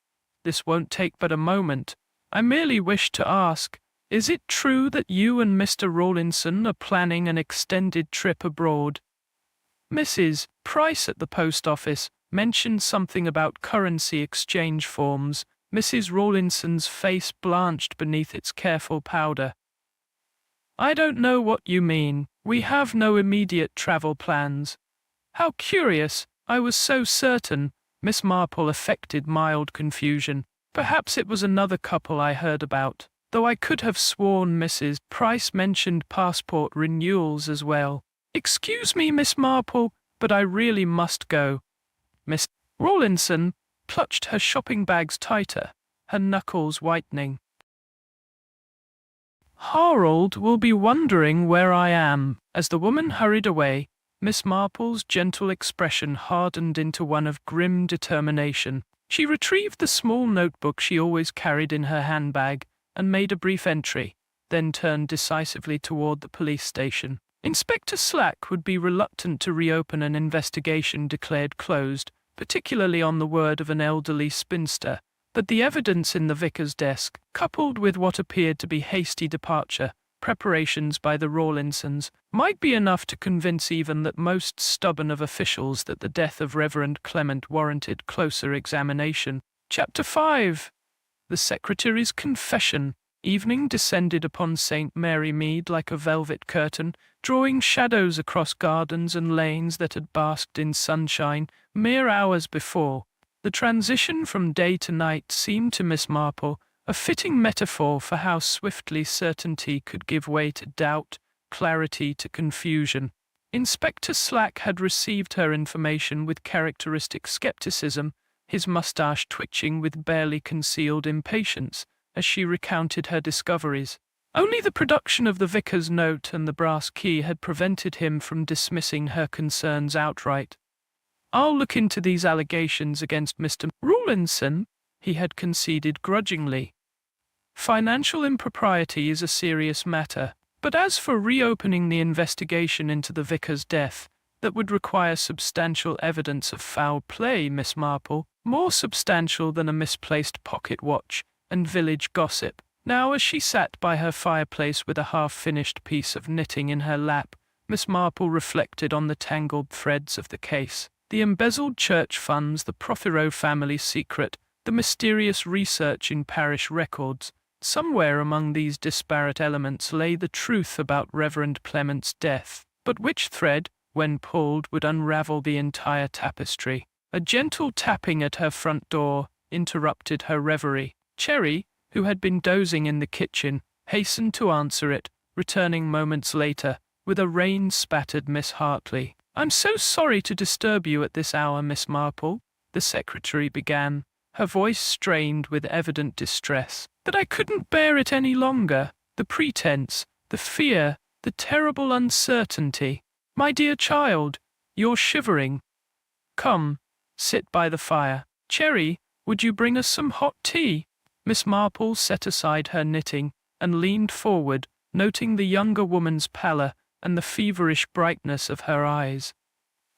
This won't take but a moment. I merely wish to ask, is it true that you and Mr. Rawlinson are planning an extended trip abroad?" Mrs. Price at the post office mentioned something about currency exchange forms. Mrs. Rawlinson's face blanched beneath its careful powder. "I don't know what you mean. We have no immediate travel plans." "How curious. I was so certain." Miss Marple affected mild confusion. "Perhaps it was another couple I heard about, though I could have sworn Mrs. Price mentioned passport renewals as well." "Excuse me, Miss Marple, but I really must go." Miss Rawlinson clutched her shopping bags tighter, her knuckles whitening. "Harold will be wondering where I am." As the woman hurried away, Miss Marple's gentle expression hardened into one of grim determination. She retrieved the small notebook she always carried in her handbag and made a brief entry, then turned decisively toward the police station. Inspector Slack would be reluctant to reopen an investigation declared closed, particularly on the word of an elderly spinster, but the evidence in the vicar's desk, coupled with what appeared to be hasty departure preparations by the Rawlinsons, might be enough to convince even the most stubborn of officials that the death of Reverend Clement warranted closer examination. Chapter 5. The Secretary's Confession. Evening descended upon St. Mary Mead like a velvet curtain, drawing shadows across gardens and lanes that had basked in sunshine mere hours before. The transition from day to night seemed to Miss Marple a fitting metaphor for how swiftly certainty could give way to doubt, clarity to confusion. Inspector Slack had received her information with characteristic skepticism, his mustache twitching with barely concealed impatience as she recounted her discoveries. Only the production of the vicar's note and the brass key had prevented him from dismissing her concerns outright. "I'll look into these allegations against Mr. Rawlinson," he had conceded grudgingly. "Financial impropriety is a serious matter, but as for reopening the investigation into the vicar's death, that would require substantial evidence of foul play, Miss Marple, more substantial than a misplaced pocket watch and village gossip." Now, as she sat by her fireplace with a half-finished piece of knitting in her lap, Miss Marple reflected on the tangled threads of the case. The embezzled church funds, the Prothero family secret, the mysterious research in parish records. Somewhere among these disparate elements lay the truth about Reverend Clement's death. But which thread, when pulled, would unravel the entire tapestry? A gentle tapping at her front door interrupted her reverie. Cherry, who had been dozing in the kitchen, hastened to answer it, returning moments later with a rain-spattered Miss Hartley. "I'm so sorry to disturb you at this hour, Miss Marple," the secretary began, her voice strained with evident distress, "but I couldn't bear it any longer. The pretense, the fear, the terrible uncertainty. My dear child, you're shivering. Come, sit by the fire. Cherry, would you bring us some hot tea?" Miss Marple set aside her knitting and leaned forward, noting the younger woman's pallor and the feverish brightness of her eyes.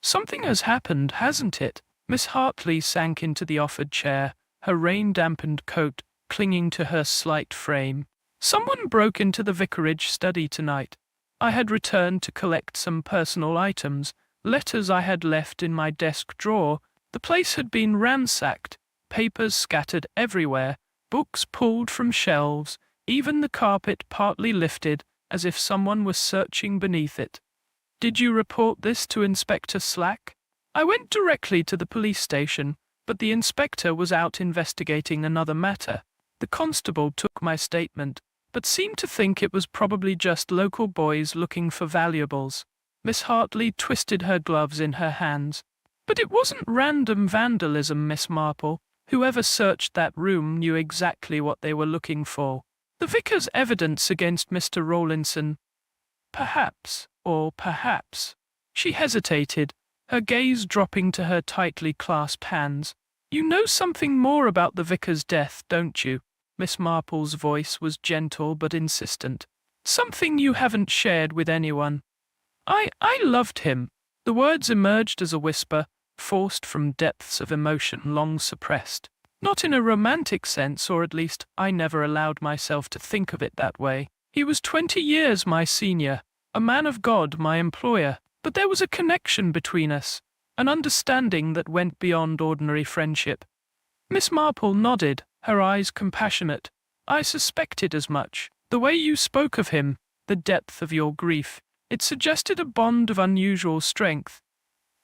"Something has happened, hasn't it?" Miss Hartley sank into the offered chair, her rain-dampened coat clinging to her slight frame. "Someone broke into the vicarage study tonight. I had returned to collect some personal items, letters I had left in my desk drawer. The place had been ransacked, papers scattered everywhere, books pulled from shelves, even the carpet partly lifted, as if someone was searching beneath it." "Did you report this to Inspector Slack?" "I went directly to the police station, but the inspector was out investigating another matter. The constable took my statement, but seemed to think it was probably just local boys looking for valuables." Miss Hartley twisted her gloves in her hands. "But it wasn't random vandalism, Miss Marple. Whoever searched that room knew exactly what they were looking for. The vicar's evidence against Mr. Rawlinson. Perhaps, or perhaps." She hesitated, her gaze dropping to her tightly clasped hands. You know something more about the vicar's death, don't you? Miss Marple's voice was gentle but insistent. Something you haven't shared with anyone. I loved him. The words emerged as a whisper, forced from depths of emotion long suppressed. Not in a romantic sense, or at least I never allowed myself to think of it that way. He was 20 years my senior, a man of God, my employer, but there was a connection between us, an understanding that went beyond ordinary friendship. Miss Marple nodded, her eyes compassionate. I suspected as much. The way you spoke of him, the depth of your grief, it suggested a bond of unusual strength.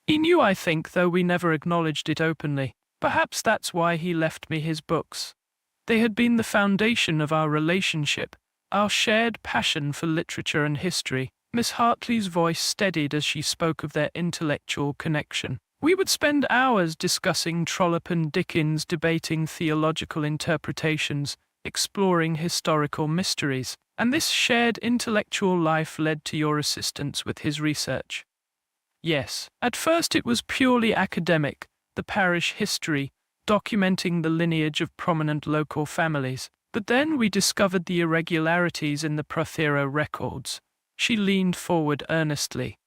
He knew, I think, though we never acknowledged it openly. Perhaps that's why he left me his books. They had been the foundation of our relationship, our shared passion for literature and history. Miss Hartley's voice steadied as she spoke of their intellectual connection. We would spend hours discussing Trollope and Dickens, debating theological interpretations, exploring historical mysteries, and this shared intellectual life led to your assistance with his research. Yes, at first it was purely academic, the parish history, documenting the lineage of prominent local families. But then we discovered the irregularities in the Prothero records. She leaned forward earnestly.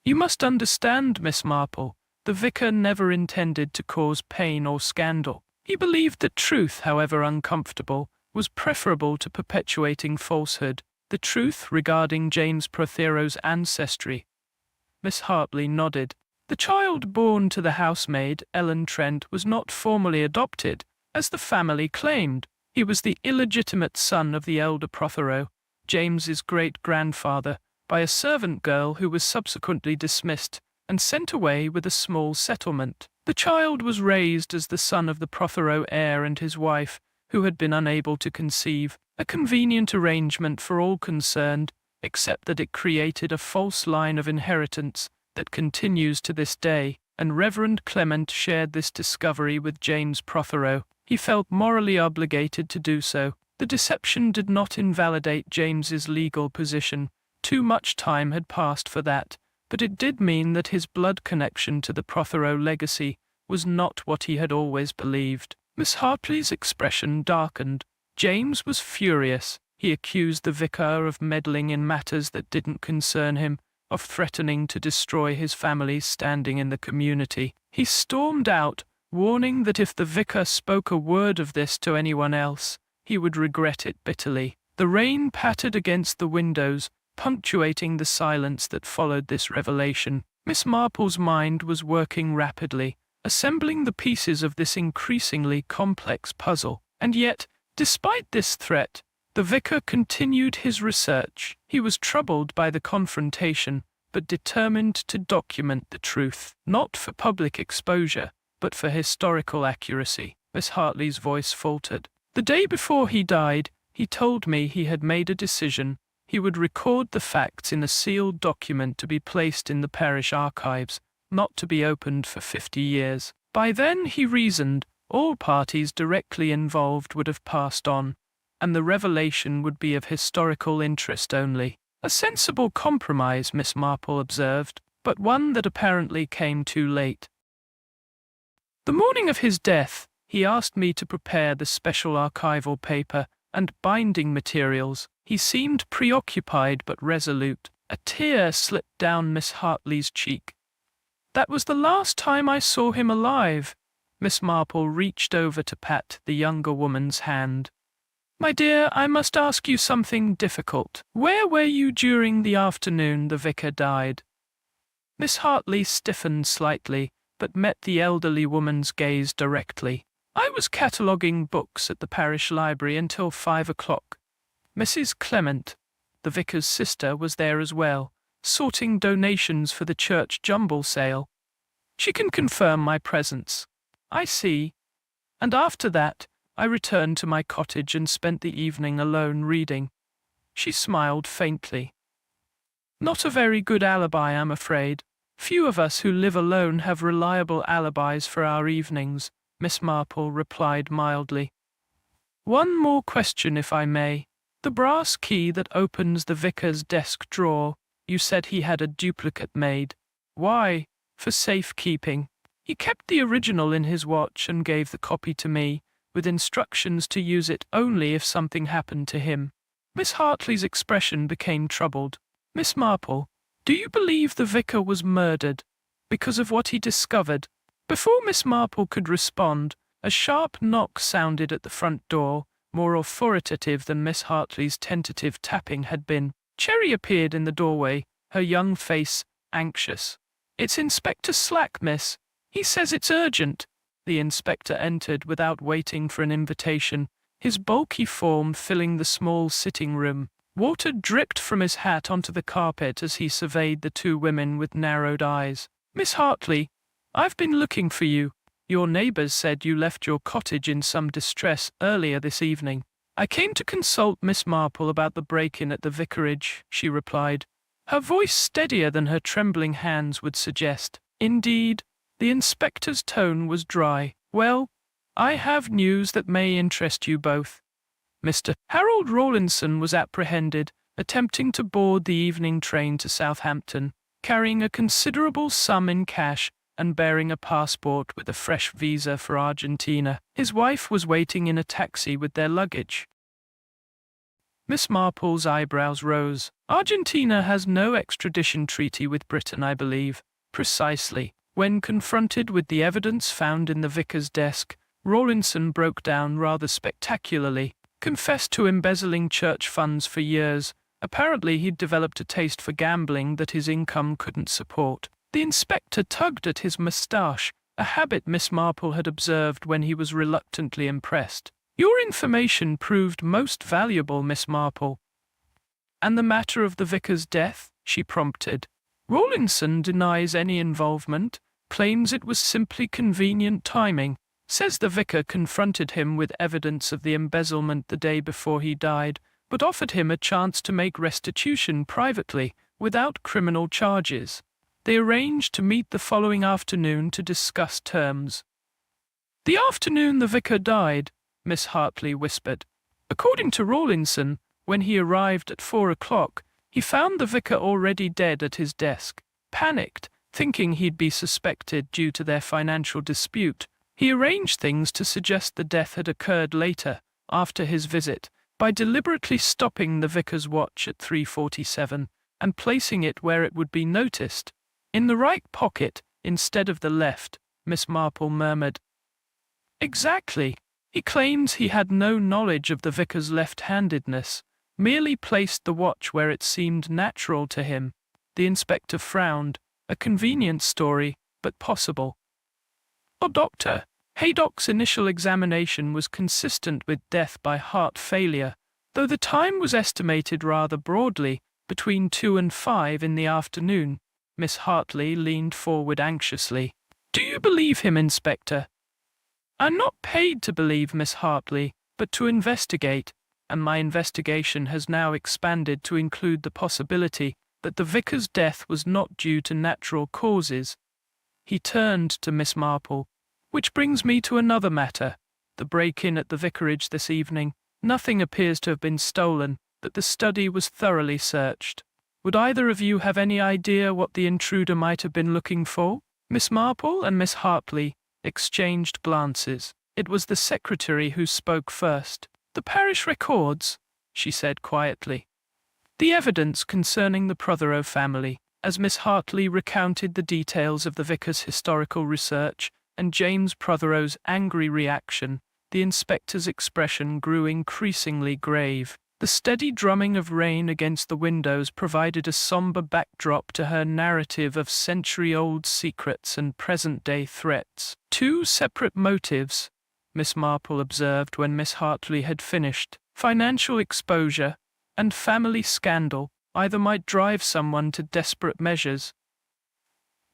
You must understand, Miss Marple, the vicar never intended to cause pain or scandal. He believed that truth, however uncomfortable, was preferable to perpetuating falsehood. The truth regarding James Prothero's ancestry. Miss Hartley nodded. The child born to the housemaid, Ellen Trent, was not formally adopted, as the family claimed. He was the illegitimate son of the elder Prothero, James's great-grandfather, by a servant girl who was subsequently dismissed and sent away with a small settlement. The child was raised as the son of the Prothero heir and his wife, who had been unable to conceive, a convenient arrangement for all concerned, except that it created a false line of inheritance that continues to this day, and Reverend Clement shared this discovery with James Prothero. He felt morally obligated to do so. The deception did not invalidate James's legal position. Too much time had passed for that, but it did mean that his blood connection to the Prothero legacy was not what he had always believed. Miss Hartley's expression darkened. James was furious. He accused the vicar of meddling in matters that didn't concern him, of threatening to destroy his family's standing in the community. He stormed out, warning that if the vicar spoke a word of this to anyone else, he would regret it bitterly. The rain pattered against the windows, punctuating the silence that followed this revelation. Miss Marple's mind was working rapidly, assembling the pieces of this increasingly complex puzzle. And yet, despite this threat, the vicar continued his research. He was troubled by the confrontation, but determined to document the truth, not for public exposure, but for historical accuracy. Miss Hartley's voice faltered. The day before he died, he told me he had made a decision. He would record the facts in a sealed document to be placed in the parish archives, not to be opened for 50 years. By then, he reasoned, all parties directly involved would have passed on, and the revelation would be of historical interest only. A sensible compromise, Miss Marple observed, but one that apparently came too late. The morning of his death, he asked me to prepare the special archival paper and binding materials. He seemed preoccupied but resolute. A tear slipped down Miss Hartley's cheek. That was the last time I saw him alive. Miss Marple reached over to pat the younger woman's hand. My dear, I must ask you something difficult. Where were you during the afternoon the vicar died? Miss Hartley stiffened slightly, but met the elderly woman's gaze directly. I was cataloguing books at the parish library until 5 o'clock. Mrs. Clement, the vicar's sister, was there as well, sorting donations for the church jumble sale. She can confirm my presence. I see. And after that, I returned to my cottage and spent the evening alone reading. She smiled faintly. Not a very good alibi, I'm afraid. Few of us who live alone have reliable alibis for our evenings, Miss Marple replied mildly. One more question, if I may. The brass key that opens the vicar's desk drawer, you said he had a duplicate made. Why? For safekeeping. He kept the original in his watch and gave the copy to me, with instructions to use it only if something happened to him. Miss Hartley's expression became troubled. Miss Marple, do you believe the vicar was murdered because of what he discovered? Before Miss Marple could respond, a sharp knock sounded at the front door, more authoritative than Miss Hartley's tentative tapping had been. Cherry appeared in the doorway, her young face anxious. "It's Inspector Slack, miss. He says it's urgent." The inspector entered without waiting for an invitation, his bulky form filling the small sitting room. Water dripped from his hat onto the carpet as he surveyed the two women with narrowed eyes. "Miss Hartley, I've been looking for you. Your neighbors said you left your cottage in some distress earlier this evening." "I came to consult Miss Marple about the break-in at the vicarage," she replied, her voice steadier than her trembling hands would suggest. "Indeed?" The inspector's tone was dry. "Well, I have news that may interest you both." Mr. Harold Rawlinson was apprehended, attempting to board the evening train to Southampton, carrying a considerable sum in cash and bearing a passport with a fresh visa for Argentina. His wife was waiting in a taxi with their luggage. Miss Marple's eyebrows rose. "Argentina has no extradition treaty with Britain, I believe." "Precisely." When confronted with the evidence found in the vicar's desk, Rawlinson broke down rather spectacularly. Confessed to embezzling church funds for years. Apparently he'd developed a taste for gambling that his income couldn't support. The inspector tugged at his moustache, a habit Miss Marple had observed when he was reluctantly impressed. "Your information proved most valuable, Miss Marple." "And the matter of the vicar's death?" she prompted. "Rawlinson denies any involvement, claims it was simply convenient timing. Says the vicar confronted him with evidence of the embezzlement the day before he died, but offered him a chance to make restitution privately, without criminal charges. They arranged to meet the following afternoon to discuss terms." "The afternoon the vicar died," Miss Hartley whispered. "According to Rawlinson, when he arrived at 4 o'clock, he found the vicar already dead at his desk. Panicked, thinking he'd be suspected due to their financial dispute, he arranged things to suggest the death had occurred later, after his visit, by deliberately stopping the vicar's watch at 3:47 and placing it where it would be noticed. In the right pocket, instead of the left," Miss Marple murmured. "Exactly. He claims he had no knowledge of the vicar's left-handedness, merely placed the watch where it seemed natural to him." The inspector frowned. A convenient story, but possible. Dr. Haydock's initial examination was consistent with death by heart failure, though the time was estimated rather broadly, between 2 and 5 in the afternoon. Miss Hartley leaned forward anxiously. "Do you believe him, Inspector?" "I'm not paid to believe, Miss Hartley, but to investigate, and my investigation has now expanded to include the possibility that the vicar's death was not due to natural causes." He turned to Miss Marple. "Which brings me to another matter. The break-in at the vicarage this evening. Nothing appears to have been stolen, but the study was thoroughly searched. Would either of you have any idea what the intruder might have been looking for?" Miss Marple and Miss Hartley exchanged glances. It was the secretary who spoke first. "The parish records," she said quietly. "The evidence concerning the Prothero family." As Miss Hartley recounted the details of the vicar's historical research and James Prothero's angry reaction, the inspector's expression grew increasingly grave. The steady drumming of rain against the windows provided a somber backdrop to her narrative of century-old secrets and present-day threats. "Two separate motives," Miss Marple observed when Miss Hartley had finished. "Financial exposure and family scandal either might drive someone to desperate measures."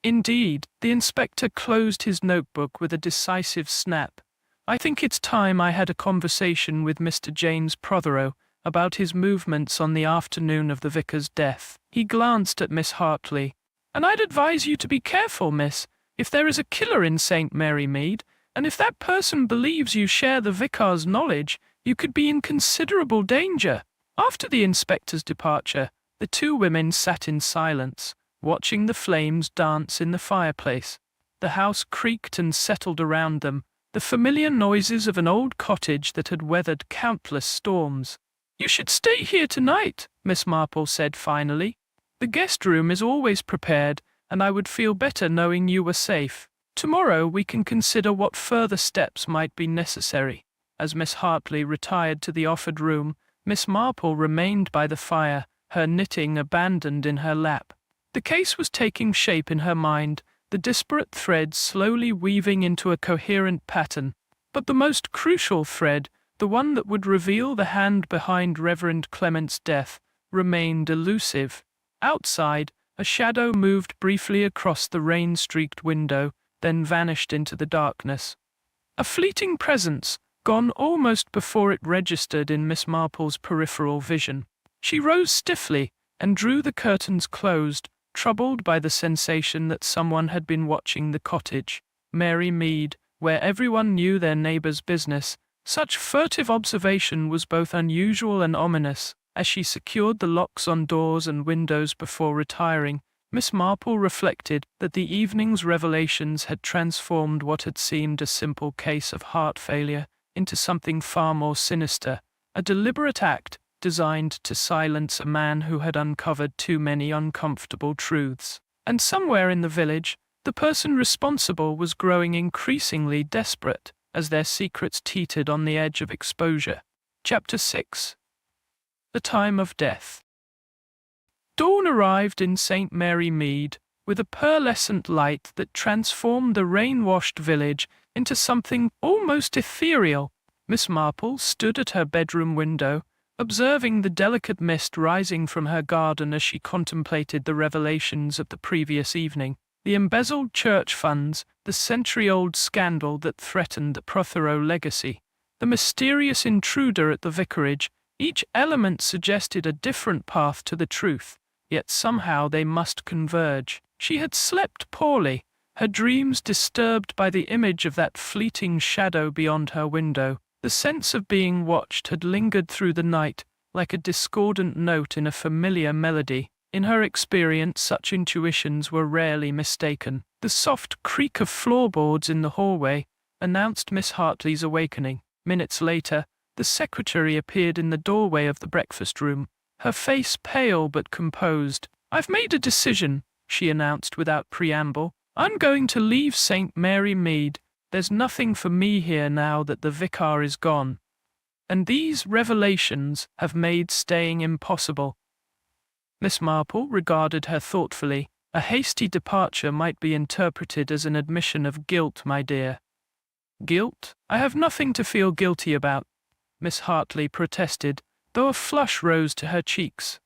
"Indeed," the inspector closed his notebook with a decisive snap. "I think it's time I had a conversation with Mr. James Prothero about his movements on the afternoon of the vicar's death." He glanced at Miss Hartley. "And I'd advise you to be careful, miss. If there is a killer in St. Mary Mead, and if that person believes you share the vicar's knowledge, you could be in considerable danger." After the inspector's departure, the two women sat in silence, watching the flames dance in the fireplace. The house creaked and settled around them, the familiar noises of an old cottage that had weathered countless storms. "You should stay here tonight," Miss Marple said finally. "The guest room is always prepared, and I would feel better knowing you were safe. Tomorrow we can consider what further steps might be necessary." As Miss Hartley retired to the offered room, Miss Marple remained by the fire, her knitting abandoned in her lap. The case was taking shape in her mind, the disparate threads slowly weaving into a coherent pattern. But the most crucial thread, the one that would reveal the hand behind Reverend Clement's death, remained elusive. Outside, a shadow moved briefly across the rain-streaked window, then vanished into the darkness. A fleeting presence, gone almost before it registered in Miss Marple's peripheral vision. She rose stiffly and drew the curtains closed, troubled by the sensation that someone had been watching the cottage. Mary Mead, where everyone knew their neighbor's business, such furtive observation was both unusual and ominous. As she secured the locks on doors and windows before retiring, Miss Marple reflected that the evening's revelations had transformed what had seemed a simple case of heart failure into something far more sinister, a deliberate act designed to silence a man who had uncovered too many uncomfortable truths. And somewhere in the village, the person responsible was growing increasingly desperate as their secrets teetered on the edge of exposure. Chapter 6. The Time of Death. Dawn arrived in St. Mary Mead with a pearlescent light that transformed the rain-washed village into something almost ethereal. Miss Marple stood at her bedroom window, observing the delicate mist rising from her garden as she contemplated the revelations of the previous evening. The embezzled church funds, the century-old scandal that threatened the Prothero legacy, the mysterious intruder at the vicarage, each element suggested a different path to the truth, yet somehow they must converge. She had slept poorly, her dreams disturbed by the image of that fleeting shadow beyond her window. The sense of being watched had lingered through the night, like a discordant note in a familiar melody. In her experience, such intuitions were rarely mistaken. The soft creak of floorboards in the hallway announced Miss Hartley's awakening. Minutes later, the secretary appeared in the doorway of the breakfast room, her face pale but composed. "I've made a decision," she announced without preamble. "I'm going to leave St. Mary Mead. There's nothing for me here now that the vicar is gone. And these revelations have made staying impossible." Miss Marple regarded her thoughtfully. "A hasty departure might be interpreted as an admission of guilt, my dear." "Guilt? I have nothing to feel guilty about," Miss Hartley protested, though a flush rose to her cheeks.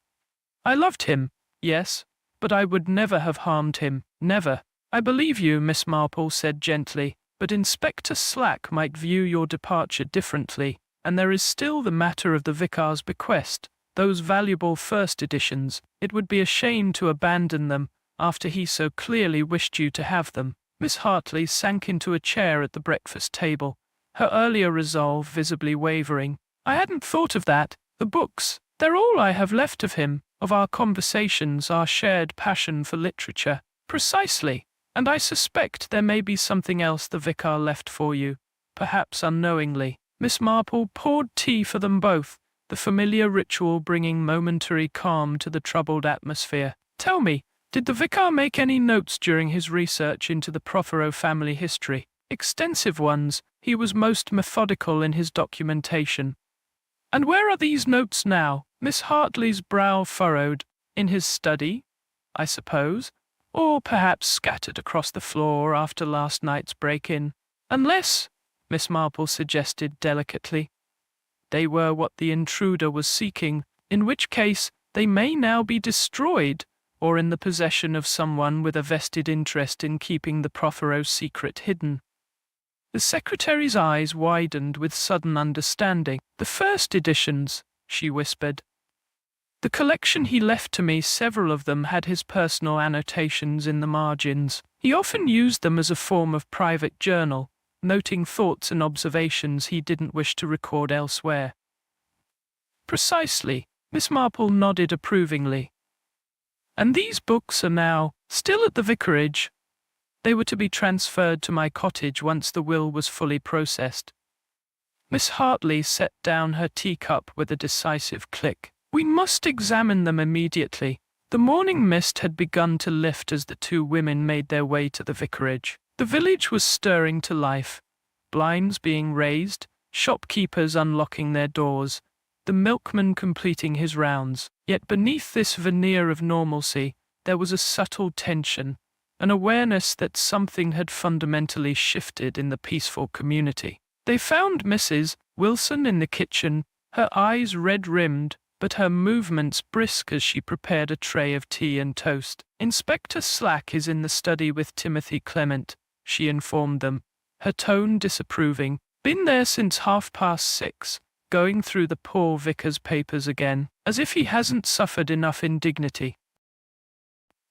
"I loved him, yes, but I would never have harmed him, never." "I believe you," Miss Marple said gently, "but Inspector Slack might view your departure differently, and there is still the matter of the vicar's bequest, those valuable first editions. It would be a shame to abandon them after he so clearly wished you to have them." Miss Hartley sank into a chair at the breakfast table, her earlier resolve visibly wavering. "I hadn't thought of that. The books, they're all I have left of him, of our conversations, our shared passion for literature." "Precisely. And I suspect there may be something else the vicar left for you, perhaps unknowingly." Miss Marple poured tea for them both, the familiar ritual bringing momentary calm to the troubled atmosphere. "Tell me, did the vicar make any notes during his research into the Prothero family history?" "Extensive ones. He was most methodical in his documentation." "And where are these notes now?" Miss Hartley's brow furrowed. "In his study, I suppose. Or perhaps scattered across the floor after last night's break-in. Unless," Miss Marple suggested delicately, "they were what the intruder was seeking, in which case they may now be destroyed, or in the possession of someone with a vested interest in keeping the Prothero secret hidden." The secretary's eyes widened with sudden understanding. "The first editions," she whispered. "The collection he left to me, several of them had his personal annotations in the margins. He often used them as a form of private journal, noting thoughts and observations he didn't wish to record elsewhere." "Precisely," Miss Marple nodded approvingly. "And these books are now still at the vicarage?" They were to be transferred to my cottage once the will was fully processed. Miss Hartley set down her teacup with a decisive click. We must examine them immediately. The morning mist had begun to lift as the two women made their way to the vicarage. The village was stirring to life, blinds being raised, shopkeepers unlocking their doors, the milkman completing his rounds. Yet beneath this veneer of normalcy, there was a subtle tension, an awareness that something had fundamentally shifted in the peaceful community. They found Mrs. Wilson in the kitchen, her eyes red-rimmed, but her movements brisk as she prepared a tray of tea and toast. Inspector Slack is in the study with Timothy Clement, she informed them, her tone disapproving. Been there since 6:30, going through the poor vicar's papers again, as if he hasn't suffered enough indignity.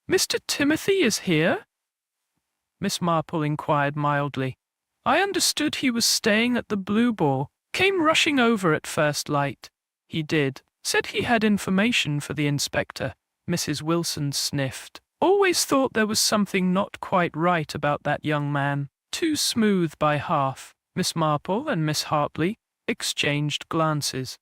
Mr. Timothy is here? Miss Marple inquired mildly. I understood he was staying at the Blue Boar. Came rushing over at first light. He did. Said he had information for the inspector. Mrs. Wilson sniffed. Always thought there was something not quite right about that young man. Too smooth by half. Miss Marple and Miss Hartley exchanged glances.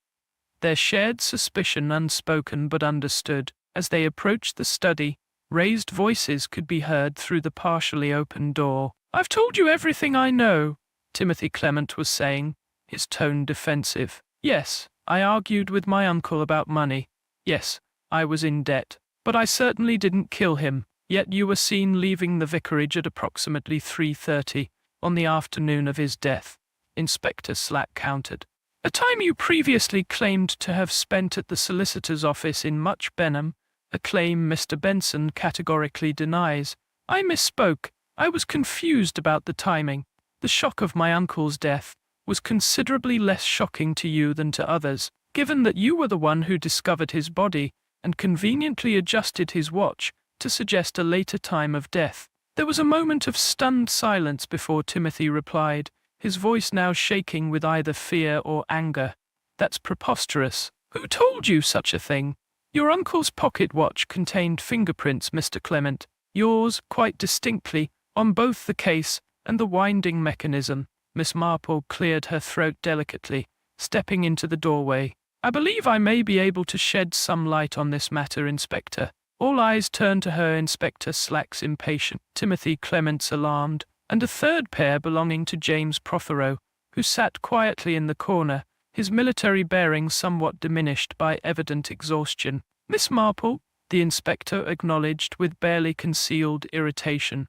Their shared suspicion unspoken but understood. As they approached the study, raised voices could be heard through the partially open door. I've told you everything I know, Timothy Clement was saying, his tone defensive. Yes, I argued with my uncle about money. Yes, I was in debt. But I certainly didn't kill him. Yet you were seen leaving the vicarage at approximately 3:30 on the afternoon of his death, Inspector Slack countered. A time you previously claimed to have spent at the solicitor's office in Much Benham, a claim Mr. Benson categorically denies. I misspoke. I was confused about the timing. The shock of my uncle's death was considerably less shocking to you than to others, given that you were the one who discovered his body and conveniently adjusted his watch to suggest a later time of death. There was a moment of stunned silence before Timothy replied, his voice now shaking with either fear or anger. That's preposterous. Who told you such a thing? Your uncle's pocket watch contained fingerprints, Mr. Clement. Yours, quite distinctly, on both the case and the winding mechanism. Miss Marple cleared her throat delicately, stepping into the doorway. I believe I may be able to shed some light on this matter, Inspector. All eyes turned to her. Inspector Slack's impatient, Timothy Clement's alarmed, and a third pair belonging to James Prothero, who sat quietly in the corner, his military bearing somewhat diminished by evident exhaustion. Miss Marple, the inspector acknowledged with barely concealed irritation.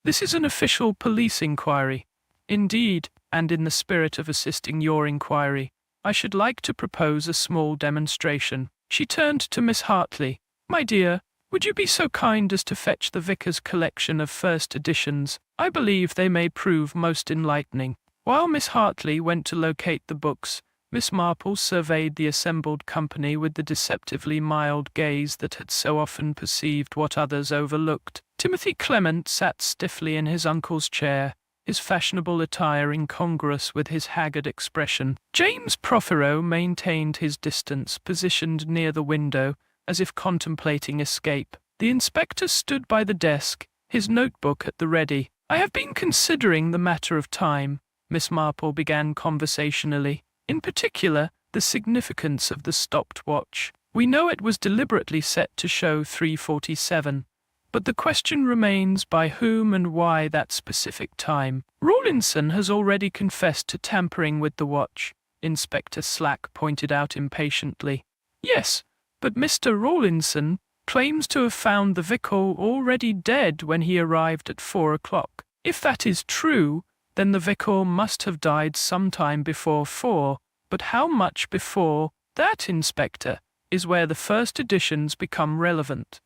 This is an official police inquiry. Indeed, and in the spirit of assisting your inquiry, I should like to propose a small demonstration. She turned to Miss Hartley. My dear, would you be so kind as to fetch the vicar's collection of first editions? I believe they may prove most enlightening. While Miss Hartley went to locate the books, Miss Marple surveyed the assembled company with the deceptively mild gaze that had so often perceived what others overlooked. Timothy Clement sat stiffly in his uncle's chair, his fashionable attire incongruous with his haggard expression. James Prothero maintained his distance, positioned near the window, as if contemplating escape. The inspector stood by the desk, his notebook at the ready. I have been considering the matter of time, Miss Marple began conversationally. In particular, the significance of the stopped watch. We know it was deliberately set to show 3:47. But the question remains by whom and why that specific time. Rawlinson has already confessed to tampering with the watch, Inspector Slack pointed out impatiently. Yes, but Mr. Rawlinson claims to have found the vicar already dead when he arrived at 4 o'clock. If that is true, then the vicar must have died sometime before 4. But how much before? That, Inspector, is where the first editions become relevant.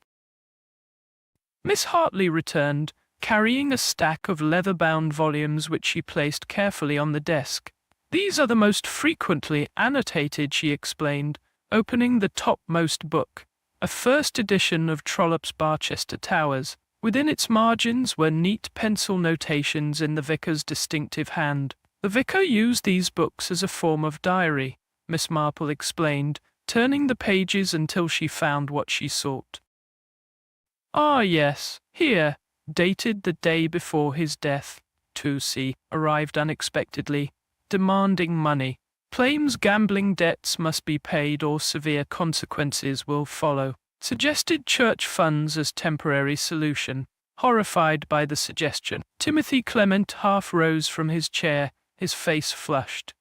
Miss Hartley returned, carrying a stack of leather-bound volumes which she placed carefully on the desk. These are the most frequently annotated, she explained, opening the topmost book, a first edition of Trollope's Barchester Towers. Within its margins were neat pencil notations in the vicar's distinctive hand. The vicar used these books as a form of diary, Miss Marple explained, turning the pages until she found what she sought. Ah, yes, here. dated the day before his death. 2C arrived unexpectedly, demanding money. Claims gambling debts must be paid or severe consequences will follow. Suggested church funds as temporary solution. Horrified by the suggestion, Timothy Clement half rose from his chair, his face flushed.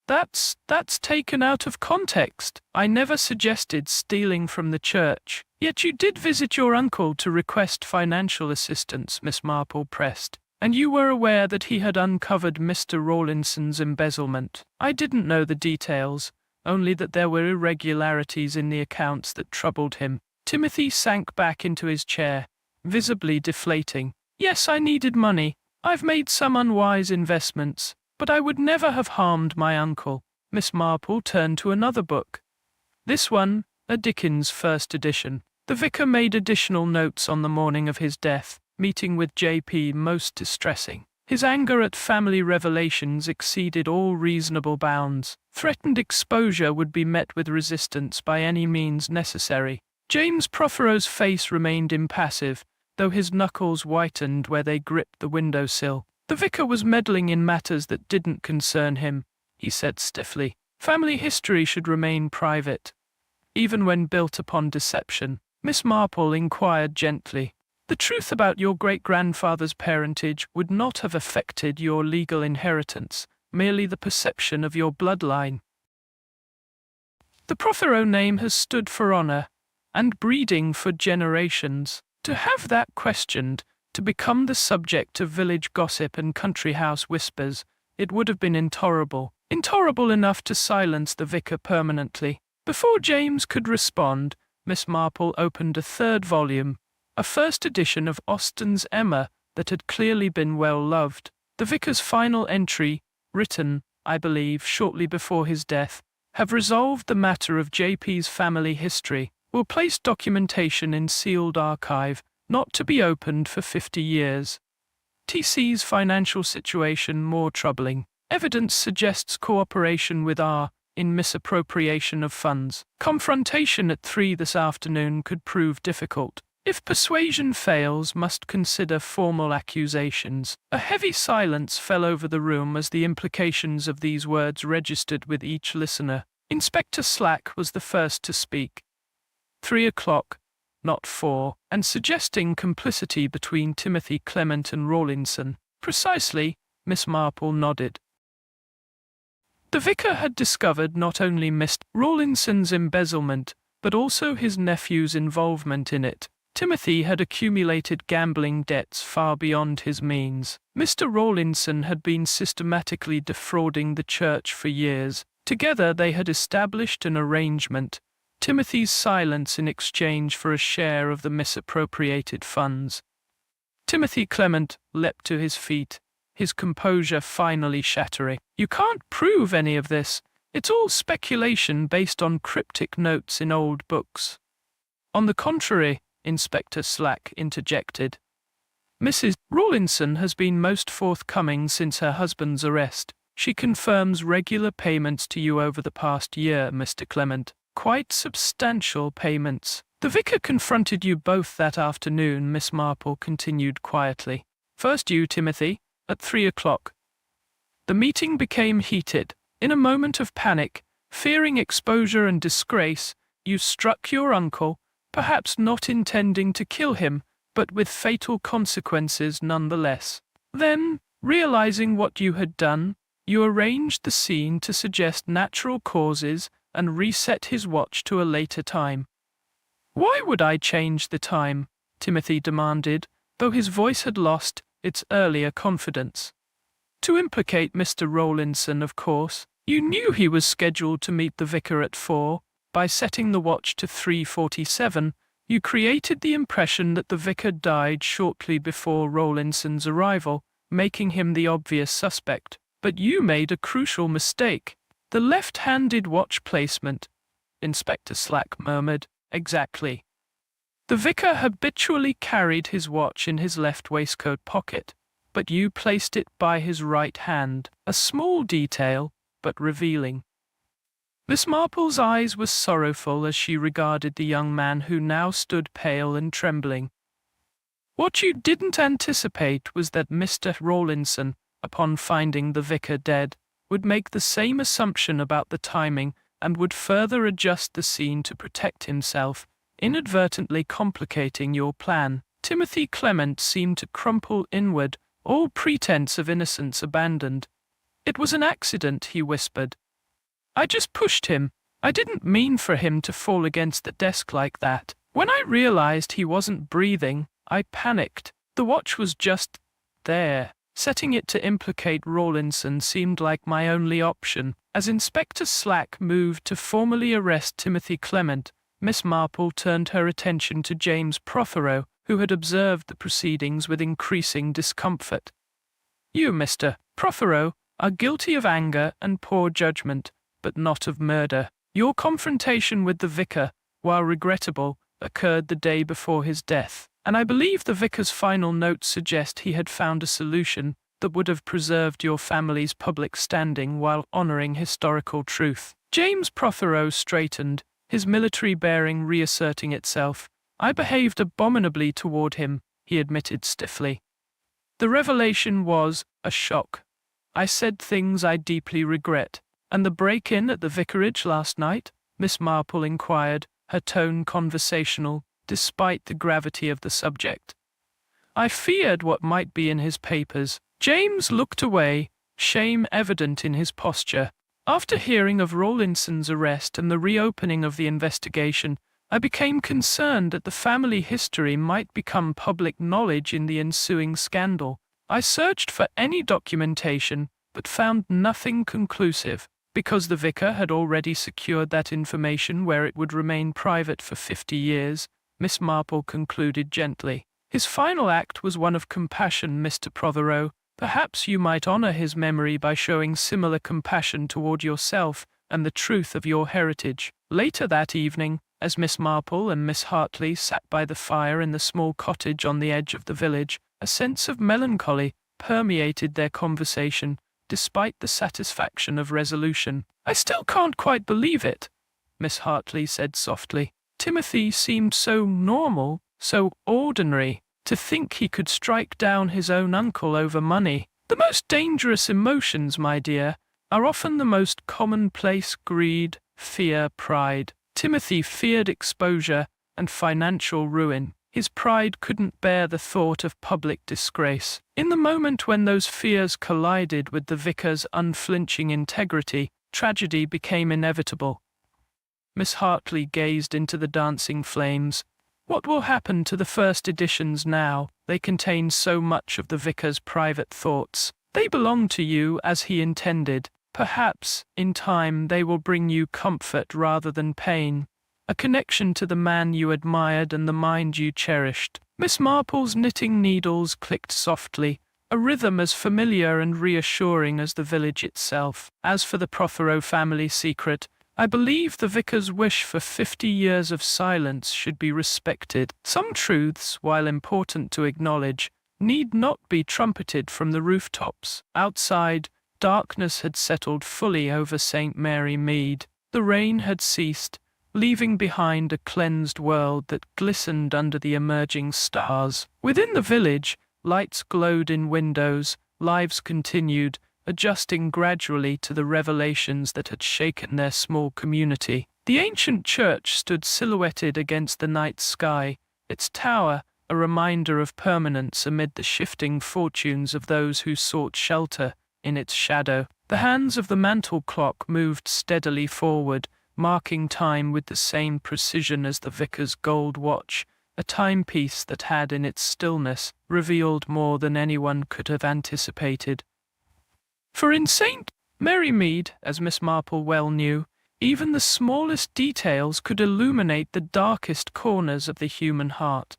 That's taken out of context. I never suggested stealing from the church. Yet you did visit your uncle to request financial assistance, Miss Marple pressed. And you were aware that he had uncovered Mr. Rawlinson's embezzlement. I didn't know the details, only that there were irregularities in the accounts that troubled him. Timothy sank back into his chair, visibly deflating. Yes, I needed money. I've made some unwise investments, but I would never have harmed my uncle. Miss Marple turned to another book. This one, a Dickens first edition. The vicar made additional notes on the morning of his death, meeting with J.P. most distressing. His anger at family revelations exceeded all reasonable bounds. Threatened exposure would be met with resistance by any means necessary. James Prothero's face remained impassive, though his knuckles whitened where they gripped the windowsill. The vicar was meddling in matters that didn't concern him, he said stiffly. Family history should remain private, even when built upon deception. Miss Marple inquired gently. The truth about your great-grandfather's parentage would not have affected your legal inheritance, merely the perception of your bloodline. The Prothero name has stood for honor and breeding for generations. To have that questioned, to become the subject of village gossip and country house whispers, it would have been intolerable enough to silence the vicar permanently. Before James could respond, Miss Marple opened a third volume, a first edition of Austen's Emma that had clearly been well loved. The vicar's final entry, written, I believe, shortly before his death, have resolved the matter of J.P.'s family history, will place documentation in sealed archive, not to be opened for 50 years. T.C.'s financial situation more troubling. Evidence suggests cooperation with R. in misappropriation of funds. Confrontation at 3 this afternoon could prove difficult. If persuasion fails, must consider formal accusations. A heavy silence fell over the room as the implications of these words registered with each listener. Inspector Slack was the first to speak. 3 o'clock, not 4, and suggesting complicity between Timothy Clement and Rawlinson. Precisely, Miss Marple nodded. The vicar had discovered not only Mr. Rawlinson's embezzlement, but also his nephew's involvement in it. Timothy had accumulated gambling debts far beyond his means. Mr. Rawlinson had been systematically defrauding the church for years. Together they had established an arrangement, Timothy's silence in exchange for a share of the misappropriated funds. Timothy Clement leapt to his feet, his composure finally shattering. You can't prove any of this. It's all speculation based on cryptic notes in old books. On the contrary, Inspector Slack interjected. Mrs. Rawlinson has been most forthcoming since her husband's arrest. She confirms regular payments to you over the past year, Mr. Clement. Quite substantial payments. The vicar confronted you both that afternoon, Miss Marple continued quietly. First you, Timothy, at 3 o'clock. The meeting became heated. In a moment of panic, fearing exposure and disgrace, you struck your uncle, perhaps not intending to kill him, but with fatal consequences nonetheless. Then, realizing what you had done, you arranged the scene to suggest natural causes and reset his watch to a later time. Why would I change the time? Timothy demanded, though his voice had lost its earlier confidence. To implicate Mr. Rawlinson, of course. You knew he was scheduled to meet the vicar at 4. By setting the watch to 3:47, you created the impression that the vicar died shortly before Rawlinson's arrival, making him the obvious suspect. But you made a crucial mistake. The left-handed watch placement, Inspector Slack murmured. Exactly. The vicar habitually carried his watch in his left waistcoat pocket, but you placed it by his right hand. A small detail, but revealing. Miss Marple's eyes were sorrowful as she regarded the young man who now stood pale and trembling. What you didn't anticipate was that Mr. Rawlinson, upon finding the vicar dead, would make the same assumption about the timing and would further adjust the scene to protect himself, inadvertently complicating your plan. Timothy Clement seemed to crumple inward, all pretense of innocence abandoned. "It was an accident," he whispered. "I just pushed him. I didn't mean for him to fall against the desk like that. When I realized he wasn't breathing, I panicked. The watch was just there. Setting it to implicate Rawlinson seemed like my only option." As Inspector Slack moved to formally arrest Timothy Clement, Miss Marple turned her attention to James Prothero, who had observed the proceedings with increasing discomfort. "You, Mr. Prothero, are guilty of anger and poor judgment, but not of murder. Your confrontation with the vicar, while regrettable, occurred the day before his death, and I believe the vicar's final notes suggest he had found a solution that would have preserved your family's public standing while honoring historical truth." James Prothero straightened, his military bearing reasserting itself. "I behaved abominably toward him," he admitted stiffly. "The revelation was a shock. I said things I deeply regret." "And the break-in at the vicarage last night?" Miss Marple inquired, her tone conversational, despite the gravity of the subject. "I feared what might be in his papers." James looked away, shame evident in his posture. "After hearing of Rawlinson's arrest and the reopening of the investigation, I became concerned that the family history might become public knowledge in the ensuing scandal. I searched for any documentation, but found nothing conclusive. Because the vicar had already secured that information where it would remain private for 50 years, Miss Marple concluded gently. His final act was one of compassion, Mr. Prothero. Perhaps you might honor his memory by showing similar compassion toward yourself and the truth of your heritage. Later that evening, as Miss Marple and Miss Hartley sat by the fire in the small cottage on the edge of the village, a sense of melancholy permeated their conversation, despite the satisfaction of resolution. "I still can't quite believe it," Miss Hartley said softly. "Timothy seemed so normal, so ordinary. To think he could strike down his own uncle over money. The most dangerous emotions, my dear, are often the most commonplace: greed, fear, pride. Timothy feared exposure and financial ruin. His pride couldn't bear the thought of public disgrace. In the moment when those fears collided with the vicar's unflinching integrity, tragedy became inevitable." Miss Hartley gazed into the dancing flames. "What will happen to the first editions now? They contain so much of the vicar's private thoughts. They belong to you as he intended. Perhaps, in time, they will bring you comfort rather than pain. A connection to the man you admired and the mind you cherished." Miss Marple's knitting needles clicked softly, a rhythm as familiar and reassuring as the village itself. "As for the Prothero family secret, I believe the vicar's wish for 50 years of silence should be respected. Some truths, while important to acknowledge, need not be trumpeted from the rooftops." Outside, darkness had settled fully over St. Mary Mead. The rain had ceased, leaving behind a cleansed world that glistened under the emerging stars. Within the village, lights glowed in windows, lives continued, adjusting gradually to the revelations that had shaken their small community. The ancient church stood silhouetted against the night sky, its tower a reminder of permanence amid the shifting fortunes of those who sought shelter in its shadow. The hands of the mantel clock moved steadily forward, marking time with the same precision as the vicar's gold watch, a timepiece that had in its stillness revealed more than anyone could have anticipated. For in St. Mary Mead, as Miss Marple well knew, even the smallest details could illuminate the darkest corners of the human heart.